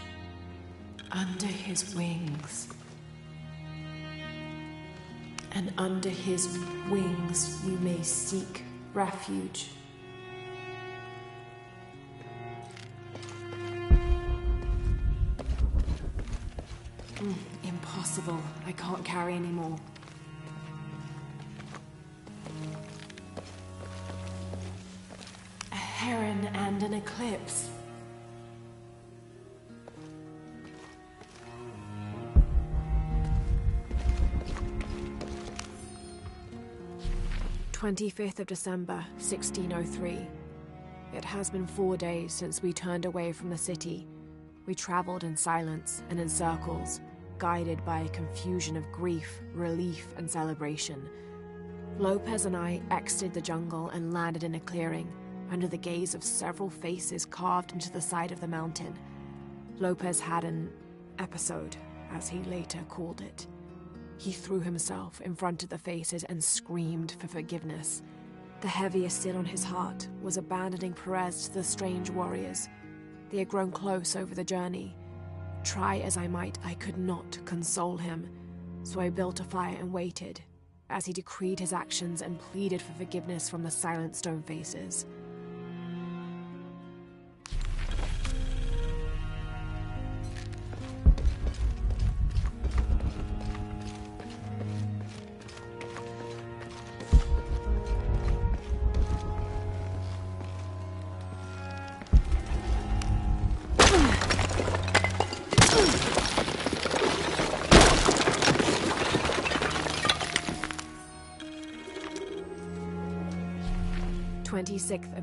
Under his wings. And under his wings you may seek refuge. Impossible. I can't carry anymore. A heron and an eclipse. "25th of December, 1603. It has been 4 days since we turned away from the city. We traveled in silence and in circles, guided by a confusion of grief, relief, and celebration. Lopez and I exited the jungle and landed in a clearing, under the gaze of several faces carved into the side of the mountain. Lopez had an episode, as he later called it. He threw himself in front of the faces and screamed for forgiveness. The heaviest sin on his heart was abandoning Perez to the strange warriors. They had grown close over the journey. Try as I might, I could not console him, so I built a fire and waited, as he decreed his actions and pleaded for forgiveness from the silent stone faces.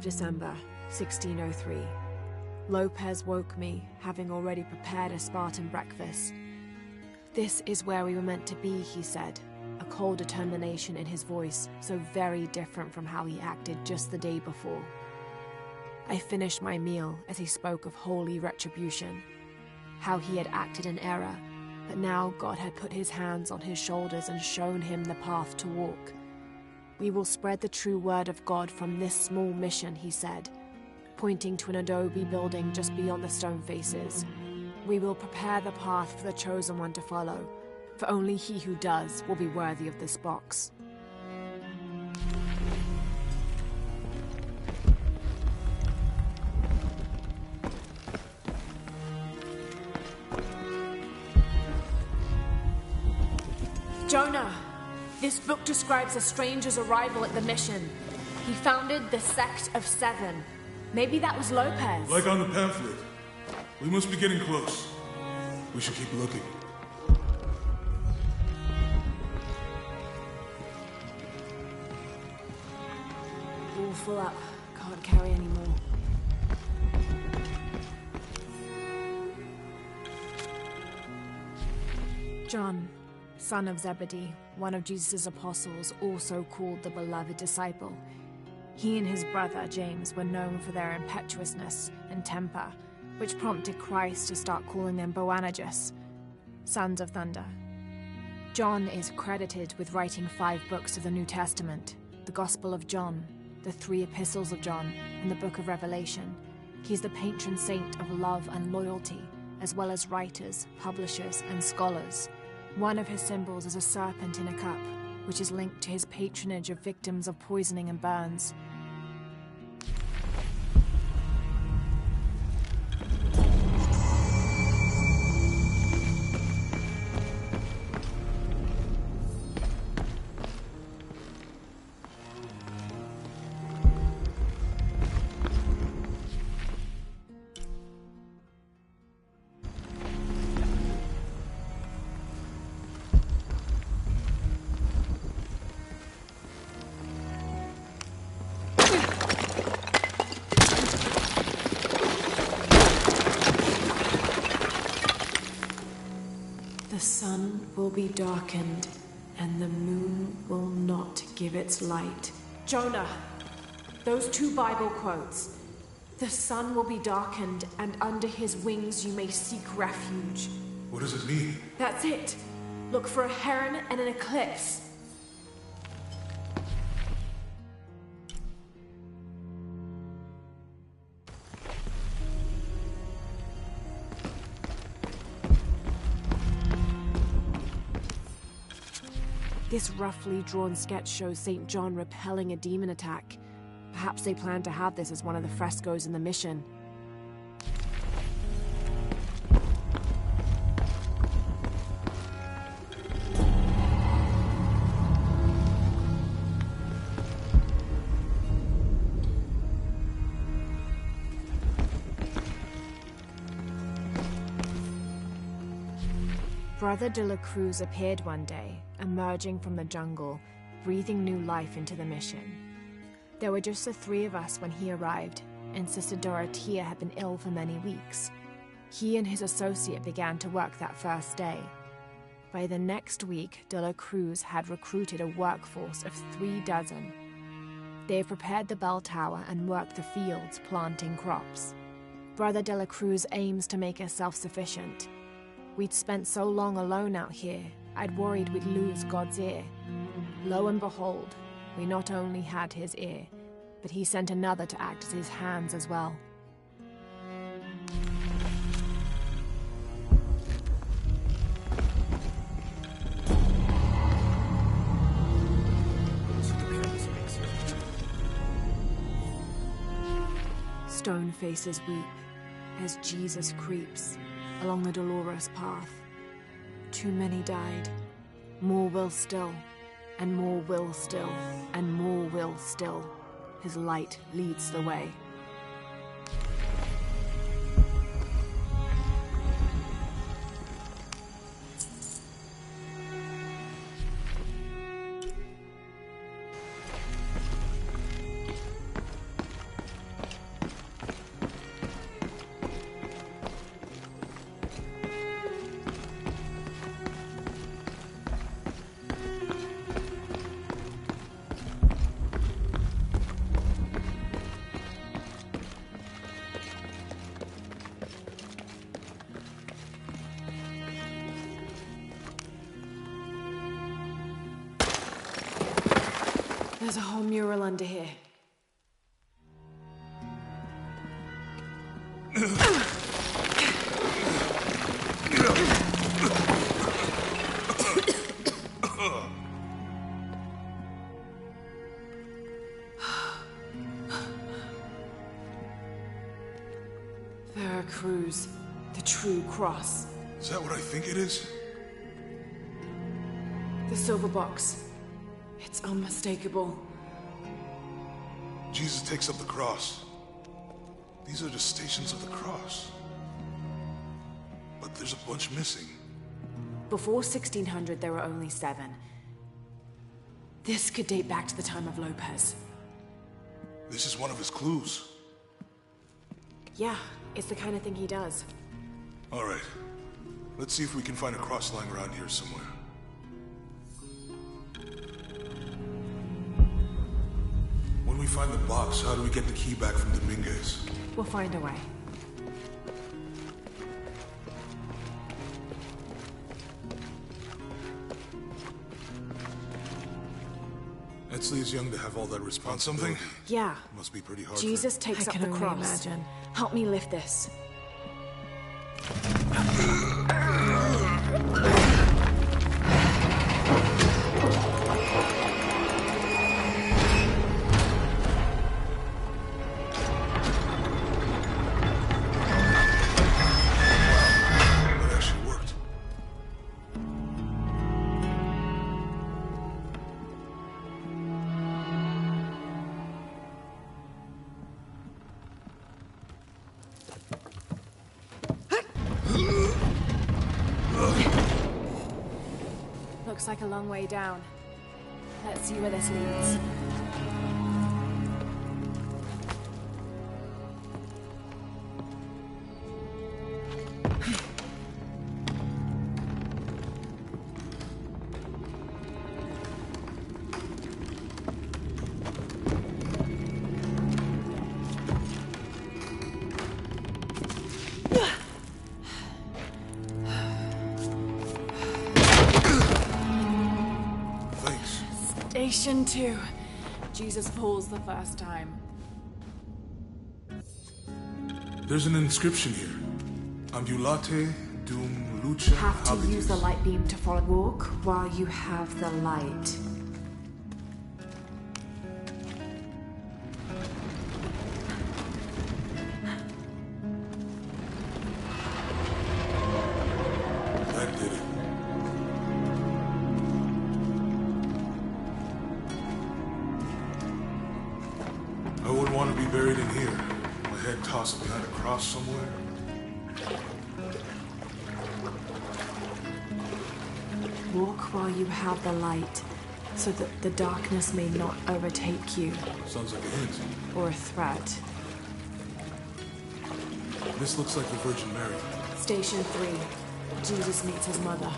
December 1603. Lopez woke me, having already prepared a Spartan breakfast. "This is where we were meant to be," he said, a cold determination in his voice, so very different from how he acted just the day before. I finished my meal as he spoke of holy retribution, how he had acted in error, but now God had put his hands on his shoulders and shown him the path to walk. "We will spread the true word of God from this small mission," he said, pointing to an adobe building just beyond the stone faces. "We will prepare the path for the chosen one to follow, for only he who does will be worthy of this box." Jonah! This book describes a stranger's arrival at the mission. He founded the Sect of Seven. Maybe that was Lopez. Like on the pamphlet. We must be getting close. We should keep looking. All full up. Can't carry any more. John, son of Zebedee, one of Jesus' apostles, also called the beloved disciple. He and his brother, James, were known for their impetuousness and temper, which prompted Christ to start calling them Boanerges, sons of thunder. John is credited with writing 5 books of the New Testament, the Gospel of John, the 3 epistles of John, and the book of Revelation. He's the patron saint of love and loyalty, as well as writers, publishers, and scholars. One of his symbols is a serpent in a cup, which is linked to his patronage of victims of poisoning and burns. The sun will be darkened, and the moon will not give its light. Jonah, those 2 Bible quotes. The sun will be darkened, and under his wings you may seek refuge. What does it mean? That's it. Look for a heron and an eclipse. This roughly drawn sketch shows St. John repelling a demon attack. Perhaps they plan to have this as one of the frescoes in the mission. Brother de la Cruz appeared one day, emerging from the jungle, breathing new life into the mission. There were just the 3 of us when he arrived, and Sister Dorothea had been ill for many weeks. He and his associate began to work that first day. By the next week, de la Cruz had recruited a workforce of 3 dozen. They've prepared the bell tower and worked the fields, planting crops. Brother de la Cruz aims to make us self-sufficient. We'd spent so long alone out here, I'd worried we'd lose God's ear. Lo and behold, we not only had his ear, but he sent another to act as his hands as well. Stone faces weep as Jesus creeps along the dolorous path. Too many died. More will still, and more will still, and more will still. His light leads the way. There's a whole mural under here. Veracruz, the true cross. Is that what I think it is? The silver box. It's unmistakable. Jesus takes up the cross. These are the stations of the cross. But there's a bunch missing. Before 1600, there were only 7. This could date back to the time of Lopez. This is one of his clues. Yeah, it's the kind of thing he does. All right. Let's see if we can find a cross lying around here somewhere. When we find the box, how do we get the key back from Dominguez? We'll find a way. Etzli is young to have all that responsibility. Yeah. Must be pretty hard. Jesus takes up the cross. Imagine. Help me lift this. Looks like a long way down. Let's see where this leads. Station 2. Jesus falls the first time. There's an inscription here. Ambulate dum luce Have to habitis. use the light beam to follow. Walk while you have the light. That did it. I wouldn't want to be buried in here. My head tossed behind a cross somewhere. Walk while you have the light, so that the darkness may not overtake you. Sounds like a hint. Or a threat. This looks like the Virgin Mary. Station 3. Jesus meets his mother.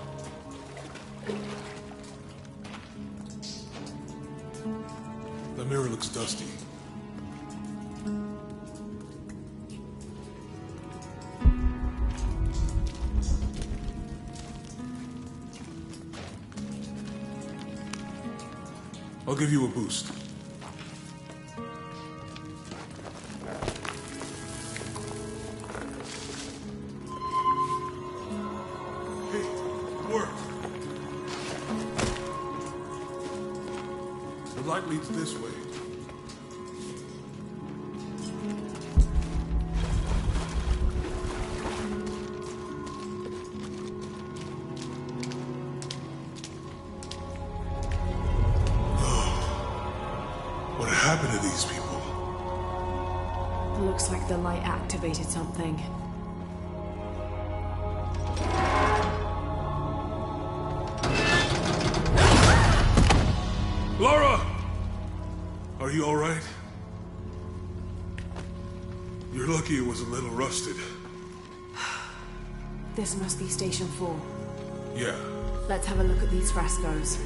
The mirror looks dusty. I'll give you a boost. Hey, it worked. The light leads this way. What happened to these people? Looks like the light activated something. Laura! Are you alright? You're lucky it was a little rusted. This must be Station 4. Yeah. Let's have a look at these frescoes.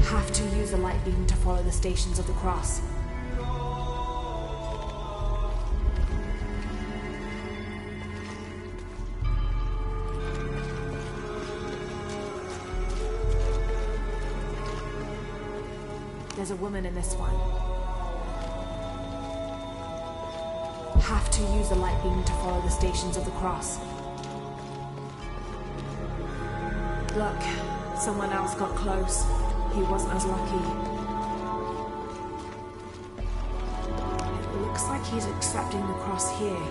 Have to use the light beam to follow the stations of the cross. There's a woman in this one. Have to use the light beam to follow the stations of the cross. Look, someone else got close. He wasn't as lucky. It looks like he's accepting the cross here.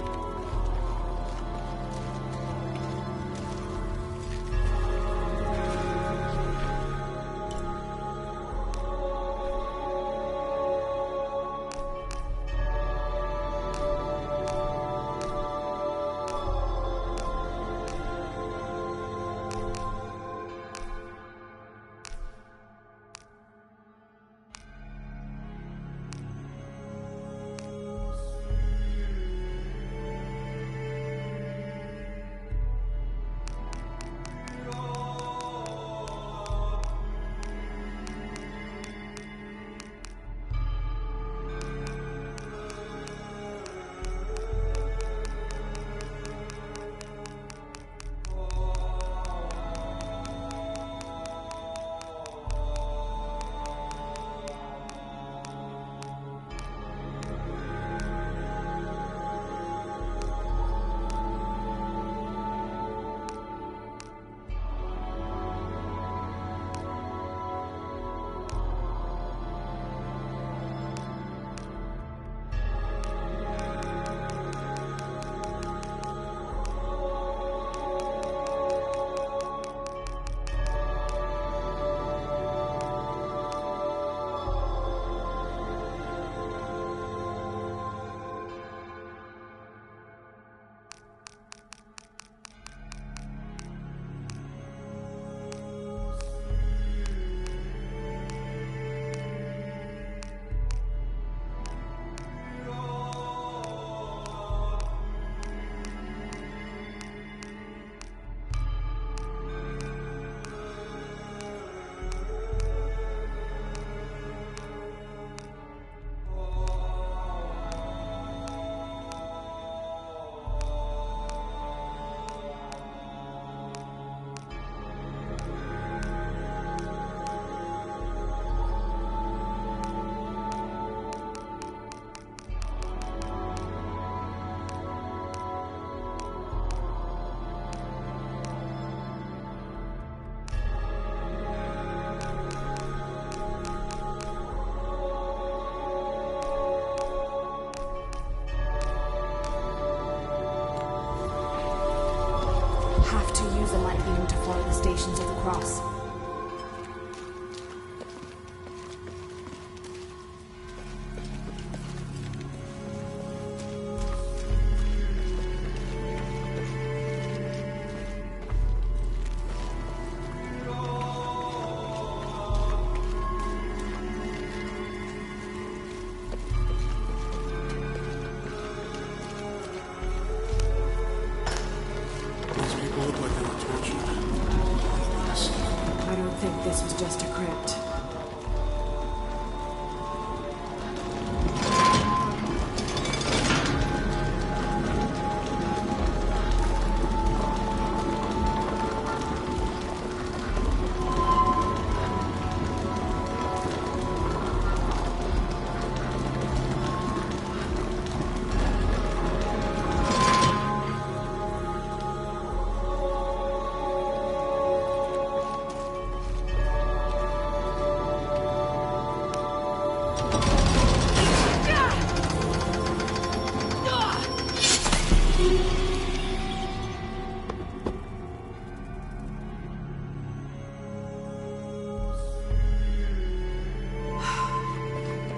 The light beam to follow the stations of the cross. These people look like they were tortured. Yes.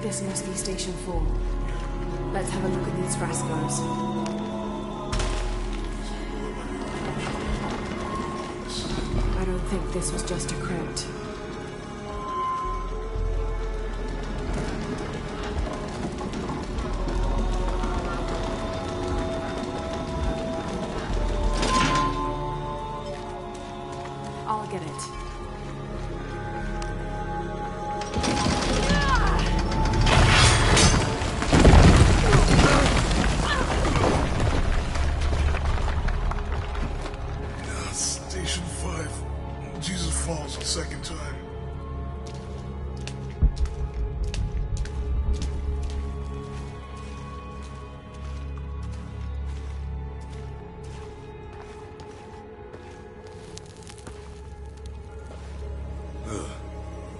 This must be Station 4. Let's have a look at these frescoes. I don't think this was just a crypt. I'll get it. Station 5. Jesus falls a second time.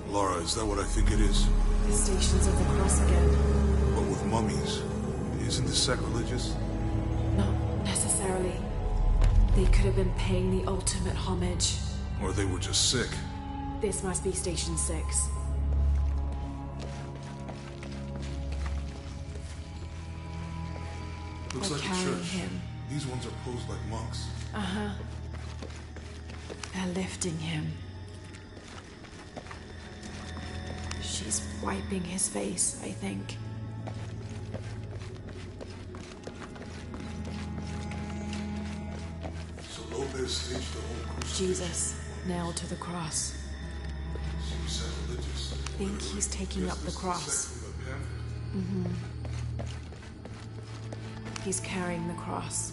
Laura, is that what I think it is? The Stations of the Cross again. But with mummies. Isn't this sacrilegious? Not necessarily. They could have been paying the ultimate homage. Or they were just sick. This must be Station 6. Looks They're like a carrying church. him. These ones are posed like monks. Uh-huh. They're lifting him. She's wiping his face, I think. So Lopez staged the whole crucifixion. Jesus, nailed to the cross. Seems sacrilegious. I think he's taking up the cross. Mm-hmm. He's carrying the cross.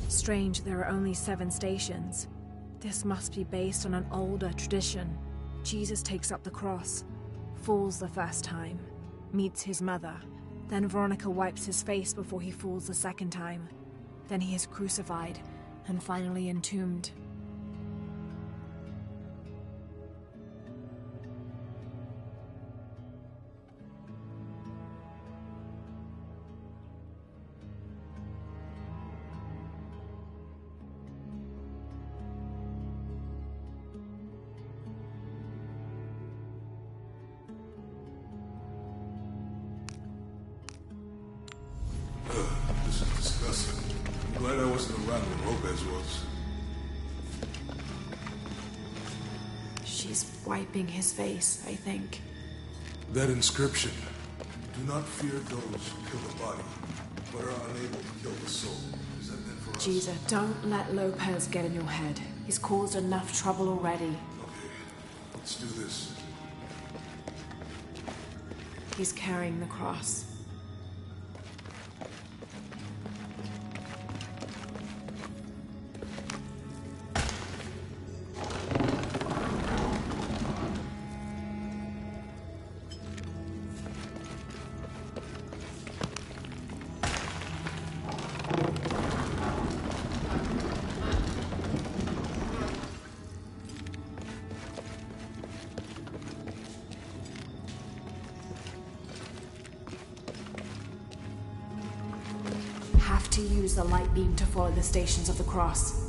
Strange there are only 7 stations. This must be based on an older tradition. Jesus takes up the cross, falls the first time, meets his mother. Then Veronica wipes his face before he falls the second time. Then he is crucified, and finally entombed. This is disgusting. I'm glad I wasn't around when Lopez was. She's wiping his face, I think. That inscription. Do not fear those who kill the body, but are unable to kill the soul. Is that meant for Jesus, don't let Lopez get in your head. He's caused enough trouble already. Okay, let's do this. He's carrying the cross. Have to use the light beam to follow the stations of the cross.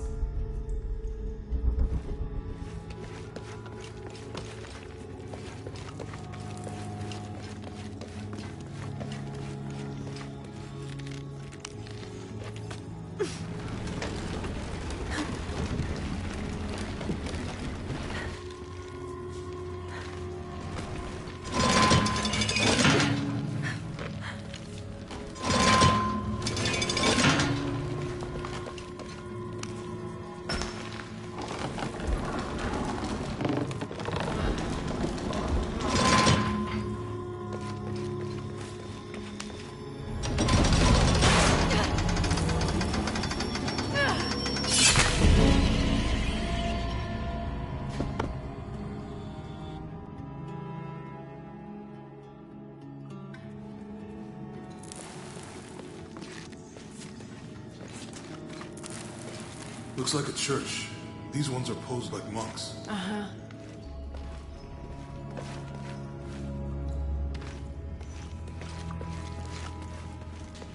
Looks like a church. These ones are posed like monks. Uh-huh.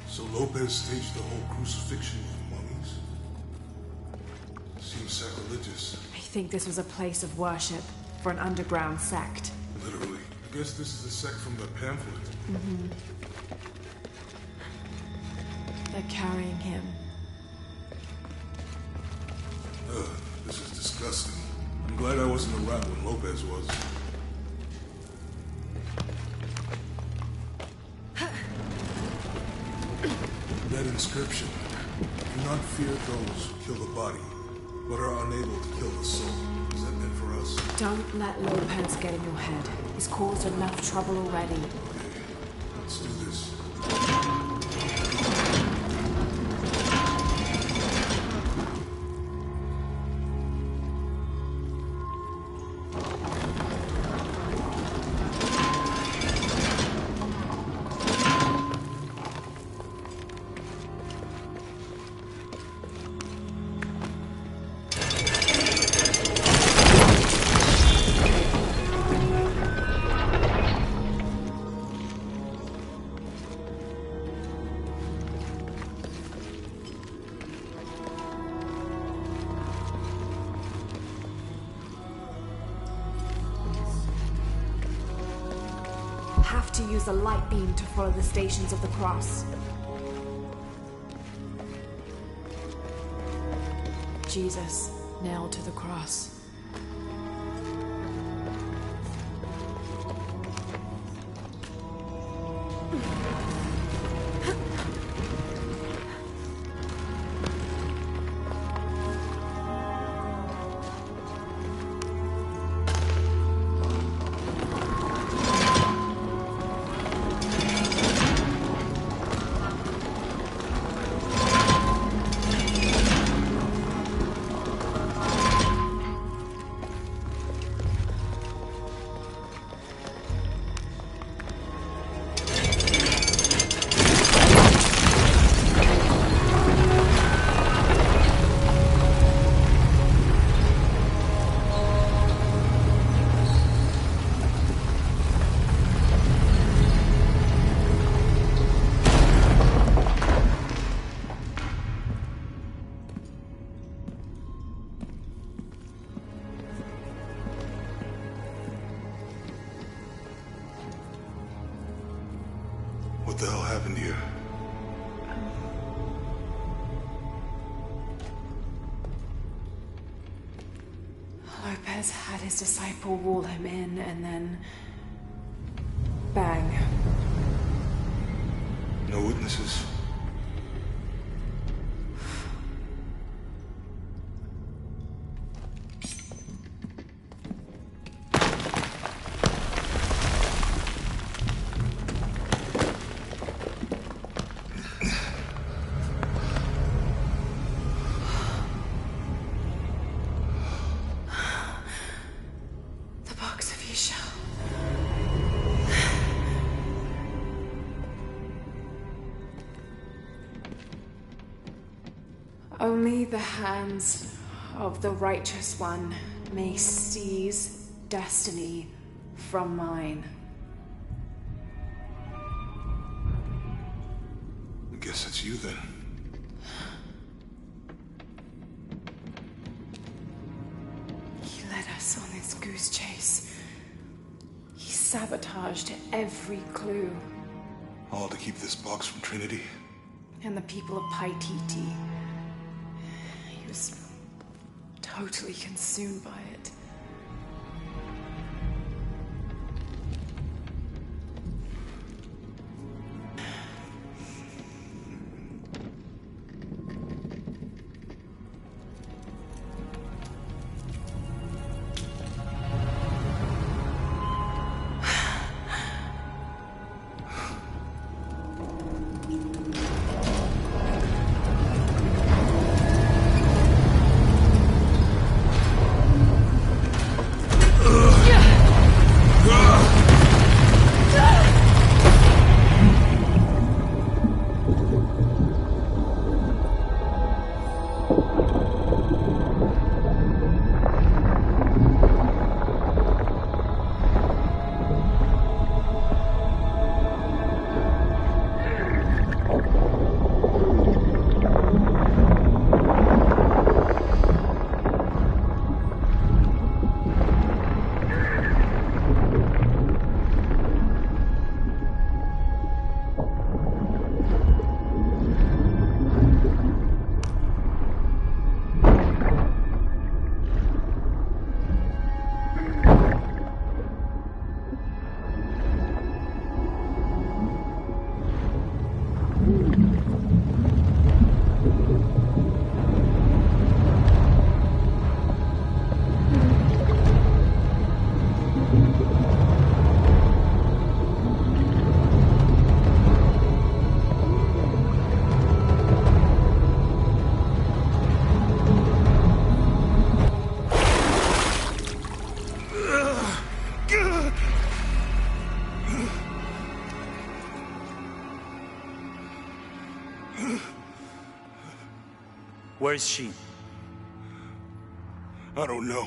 So Lopez staged the whole crucifixion of mummies? Seems sacrilegious. I think this was a place of worship for an underground sect. Literally. I guess this is a sect from the pamphlet. Mm-hmm. They're carrying him. This is disgusting. I'm glad I wasn't around when Lopez was. That inscription. Do not fear those who kill the body, but are unable to kill the soul. Is that meant for us? Don't let Lopez get in your head. He's caused enough trouble already. Okay, let's do this. Have to use the light beam to follow the stations of the cross. Jesus, nailed to the cross. What the hell happened here? Lopez had his disciple wall him in, and then... bang. No witnesses? Only the hands of the Righteous One may seize destiny from mine. I guess it's you then. He led us on this goose chase. He sabotaged every clue. All to keep this box from Trinity? And the people of Paititi. He was totally consumed by it. Where is she? I don't know.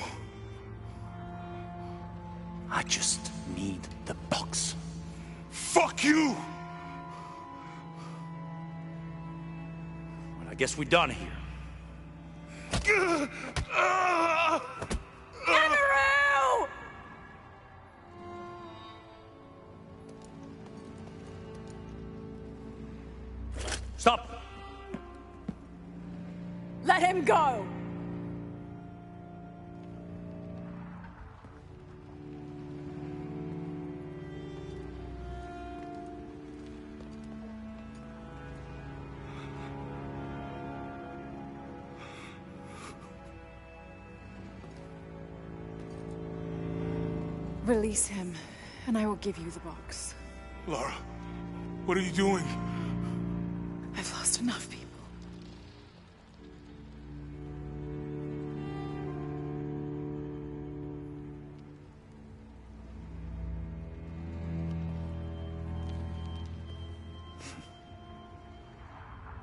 I just need the box. Fuck you! Well, I guess we're done here. Amaru! Stop! Let him go! Release him, and I will give you the box. Lara, what are you doing? I've lost enough people.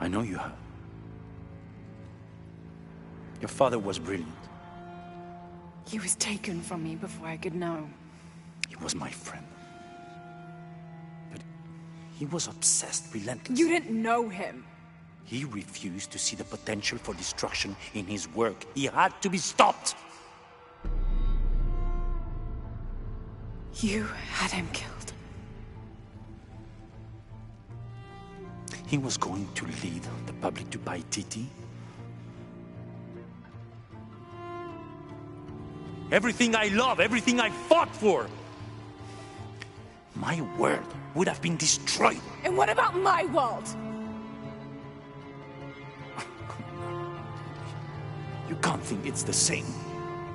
I know you have. Your father was brilliant. He was taken from me before I could know. He was my friend. But he was obsessed, relentless. You didn't know him. He refused to see the potential for destruction in his work. He had to be stopped. You had him killed. He was going to lead the public to Paititi. Everything I love, everything I fought for. My world would have been destroyed. And what about my world? You can't think it's the same.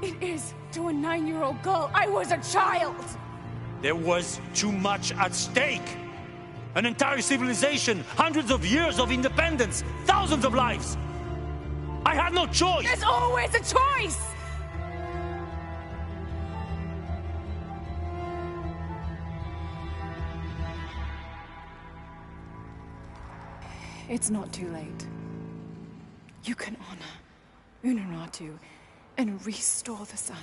It is to a 9-year-old girl. I was a child. There was too much at stake. An entire civilization, hundreds of years of independence, thousands of lives. I had no choice. There's always a choice. It's not too late. you can honor Unuratu and restore the sun.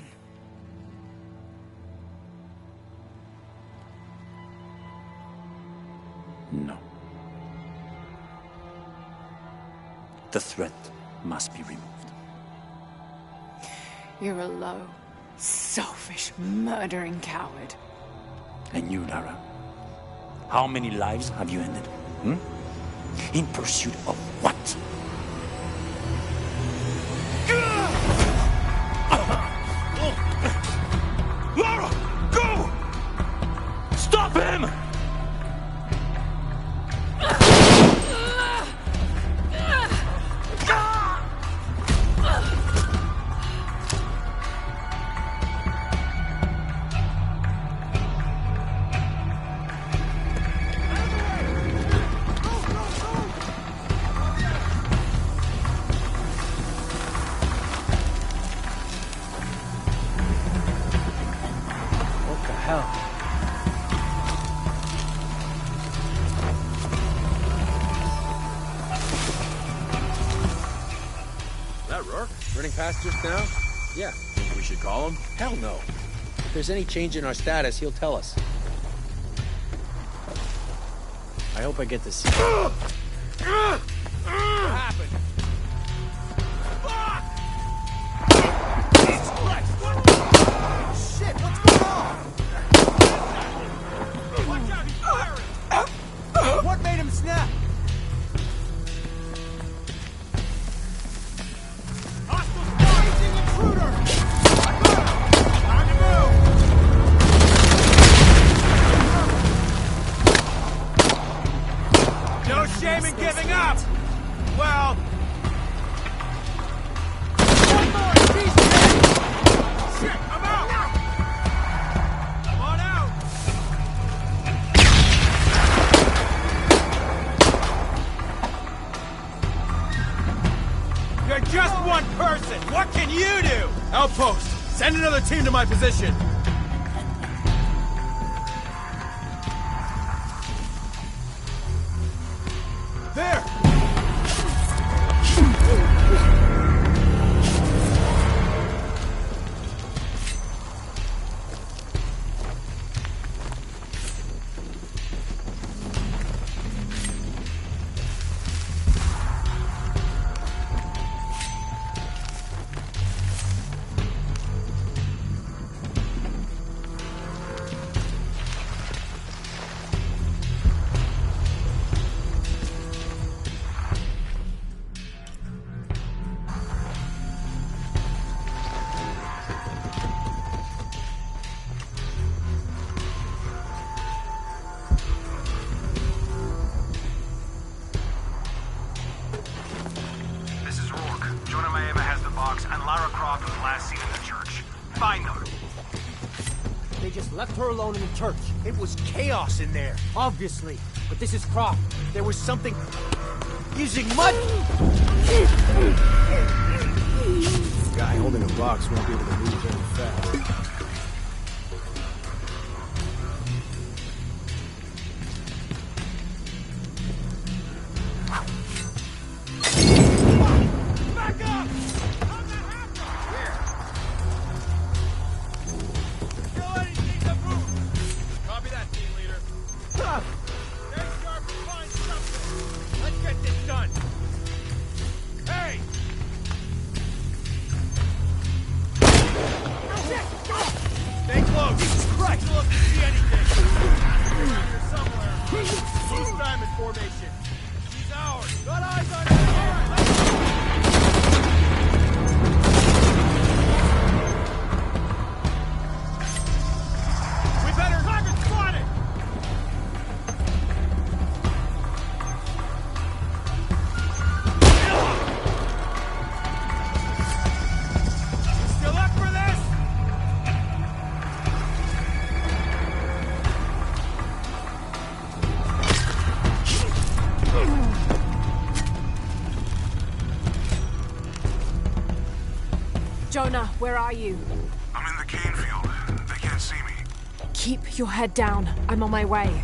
No. The threat must be removed. You're a low, selfish, murdering coward. And you, Lara? How many lives have you ended? In pursuit of what? Lara! Go! Stop him! Running past just now? Yeah. Think we should call him? Hell no. If there's any change in our status, he'll tell us. I hope I get to see him. What happened? Shit, what's going on? Watch out, he's firing! What made him snap? No shame in giving up! Well... One more! Jesus! Shit, I'm out! Come on out! You're just one person! What can you do? Outpost! Send another team to my position! There! Left her alone in the church. It was chaos in there, obviously. But this is Croft. There was something... using mud... The guy holding a box won't be able to move very fast. Jonah, where are you? I'm in the cane field. They can't see me. Keep your head down. I'm on my way.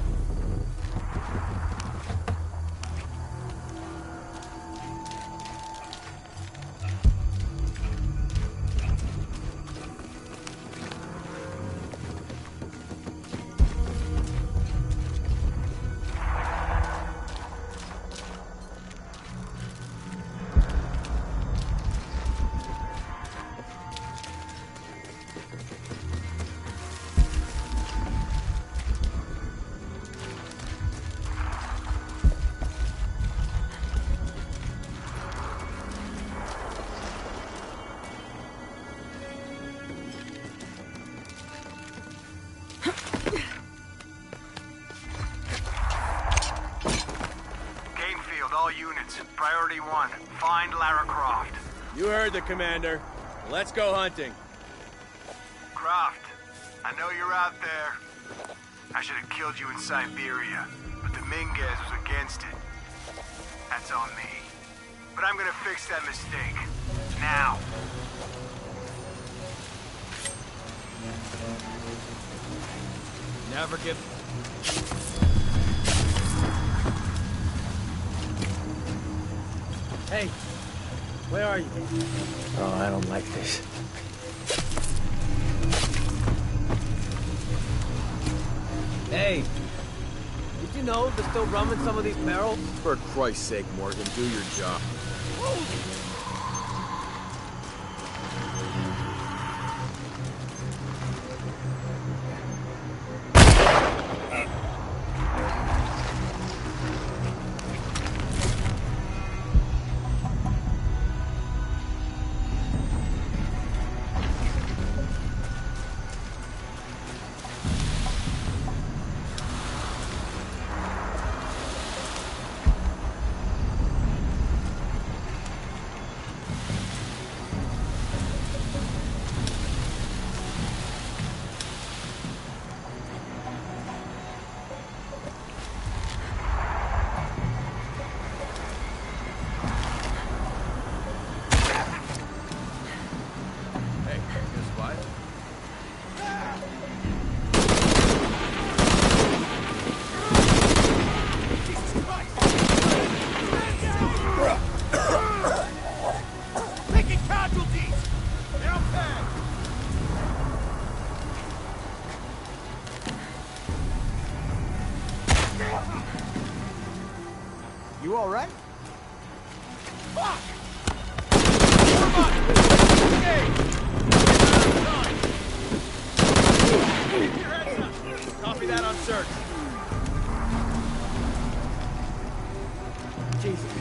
All units, priority 1, find Lara Croft. You heard the commander. Let's go hunting. Croft, I know you're out there. I should have killed you in Siberia, but Dominguez was against it. That's on me. But I'm gonna fix that mistake. Now. Never give... Hey, where are you? Oh, I don't like this. Hey, did you know they're still rum in some of these barrels? For Christ's sake, Morgan, do your job. You all right? Fuck! Copy that on search. Jesus.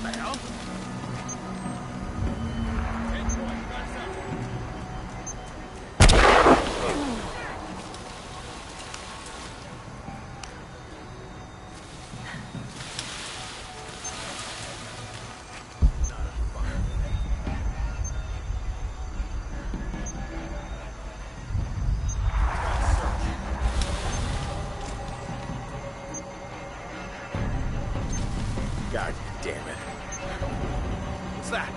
The hell? God damn it. What's that?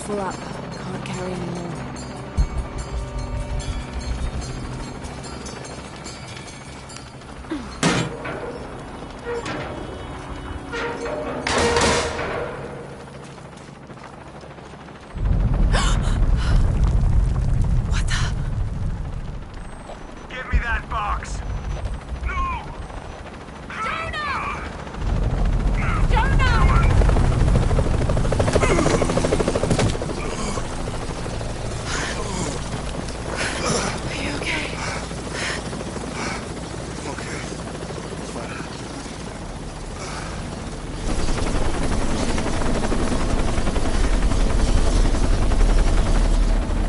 full up. Can't carry any more.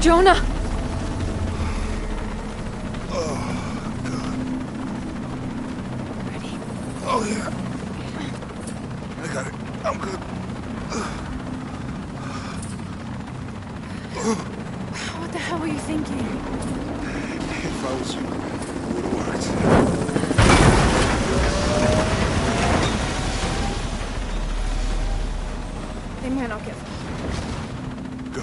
Jonah! Oh, God. Ready? Oh, yeah. I got it. I'm good. What the hell were you thinking? If I was you, it would have worked. They might not get Go.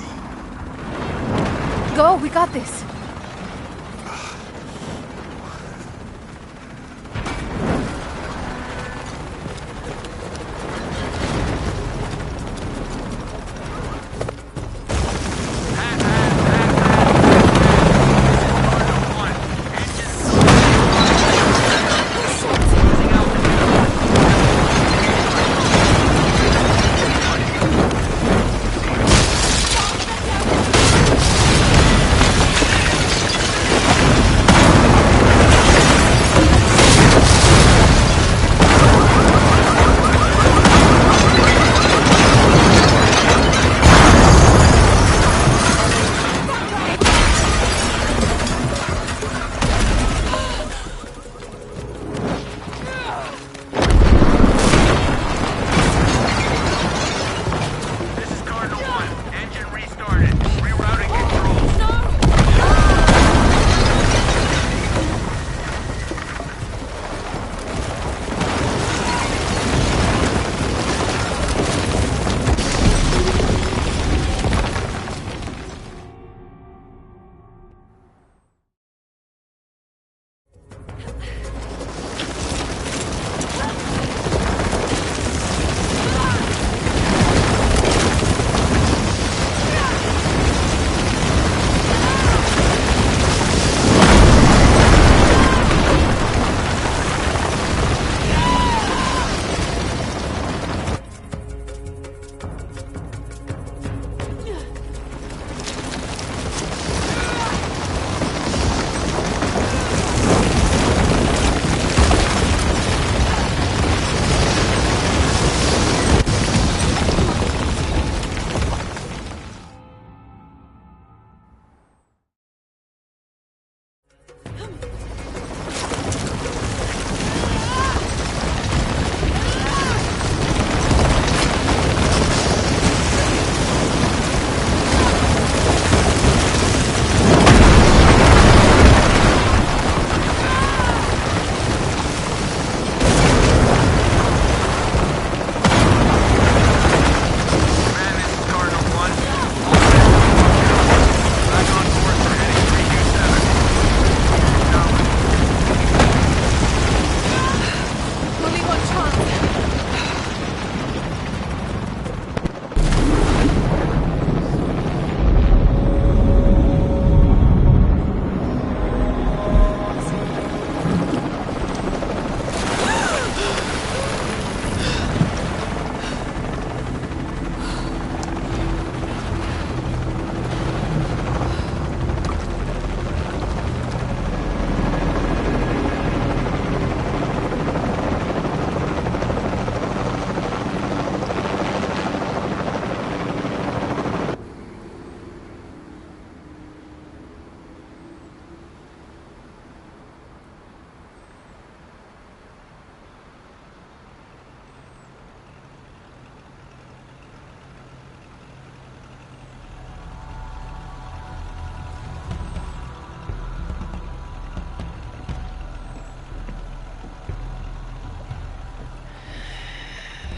Go, we got this.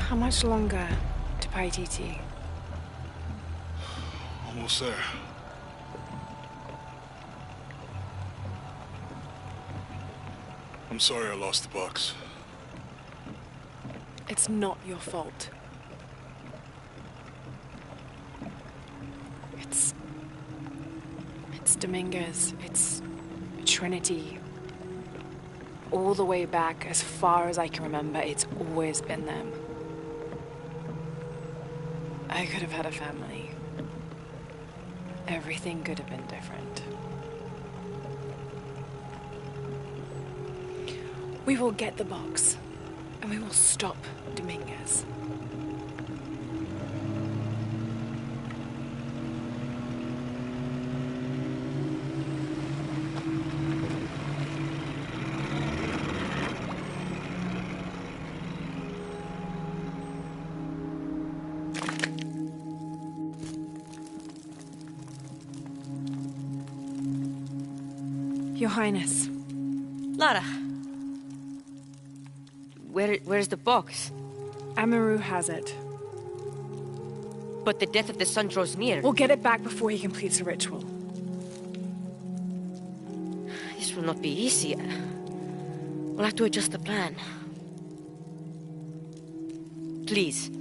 How much longer to Paititi? Almost there. I'm sorry I lost the box. It's not your fault. It's Dominguez. It's Trinity. All the way back, as far as I can remember, it's always been them. I could have had a family. Everything could have been different. We will get the box, and we will stop Dominguez. Your Highness. Lara. Where's the box? Amaru has it. But the death of the sun draws near. We'll get it back before he completes the ritual. This will not be easy. We'll have to adjust the plan. Please,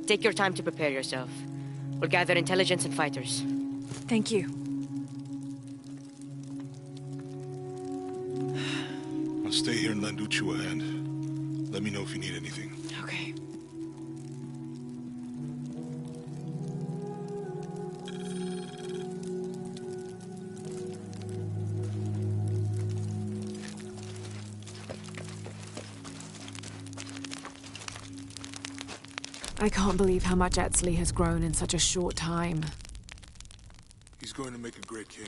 take your time to prepare yourself. We'll gather intelligence and fighters. Thank you. I'll stay here and lend Uchu a hand. Let me know if you need anything. Okay. I can't believe how much Etzli has grown in such a short time. He's going to make a great king.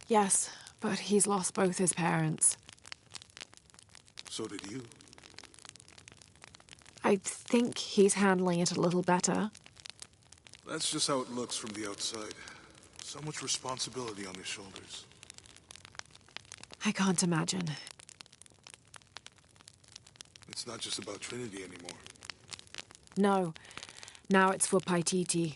Yes, but he's lost both his parents. So did you. I think he's handling it a little better. That's just how it looks from the outside. So much responsibility on his shoulders. I can't imagine. It's not just about Trinity anymore. No. Now it's for Paititi.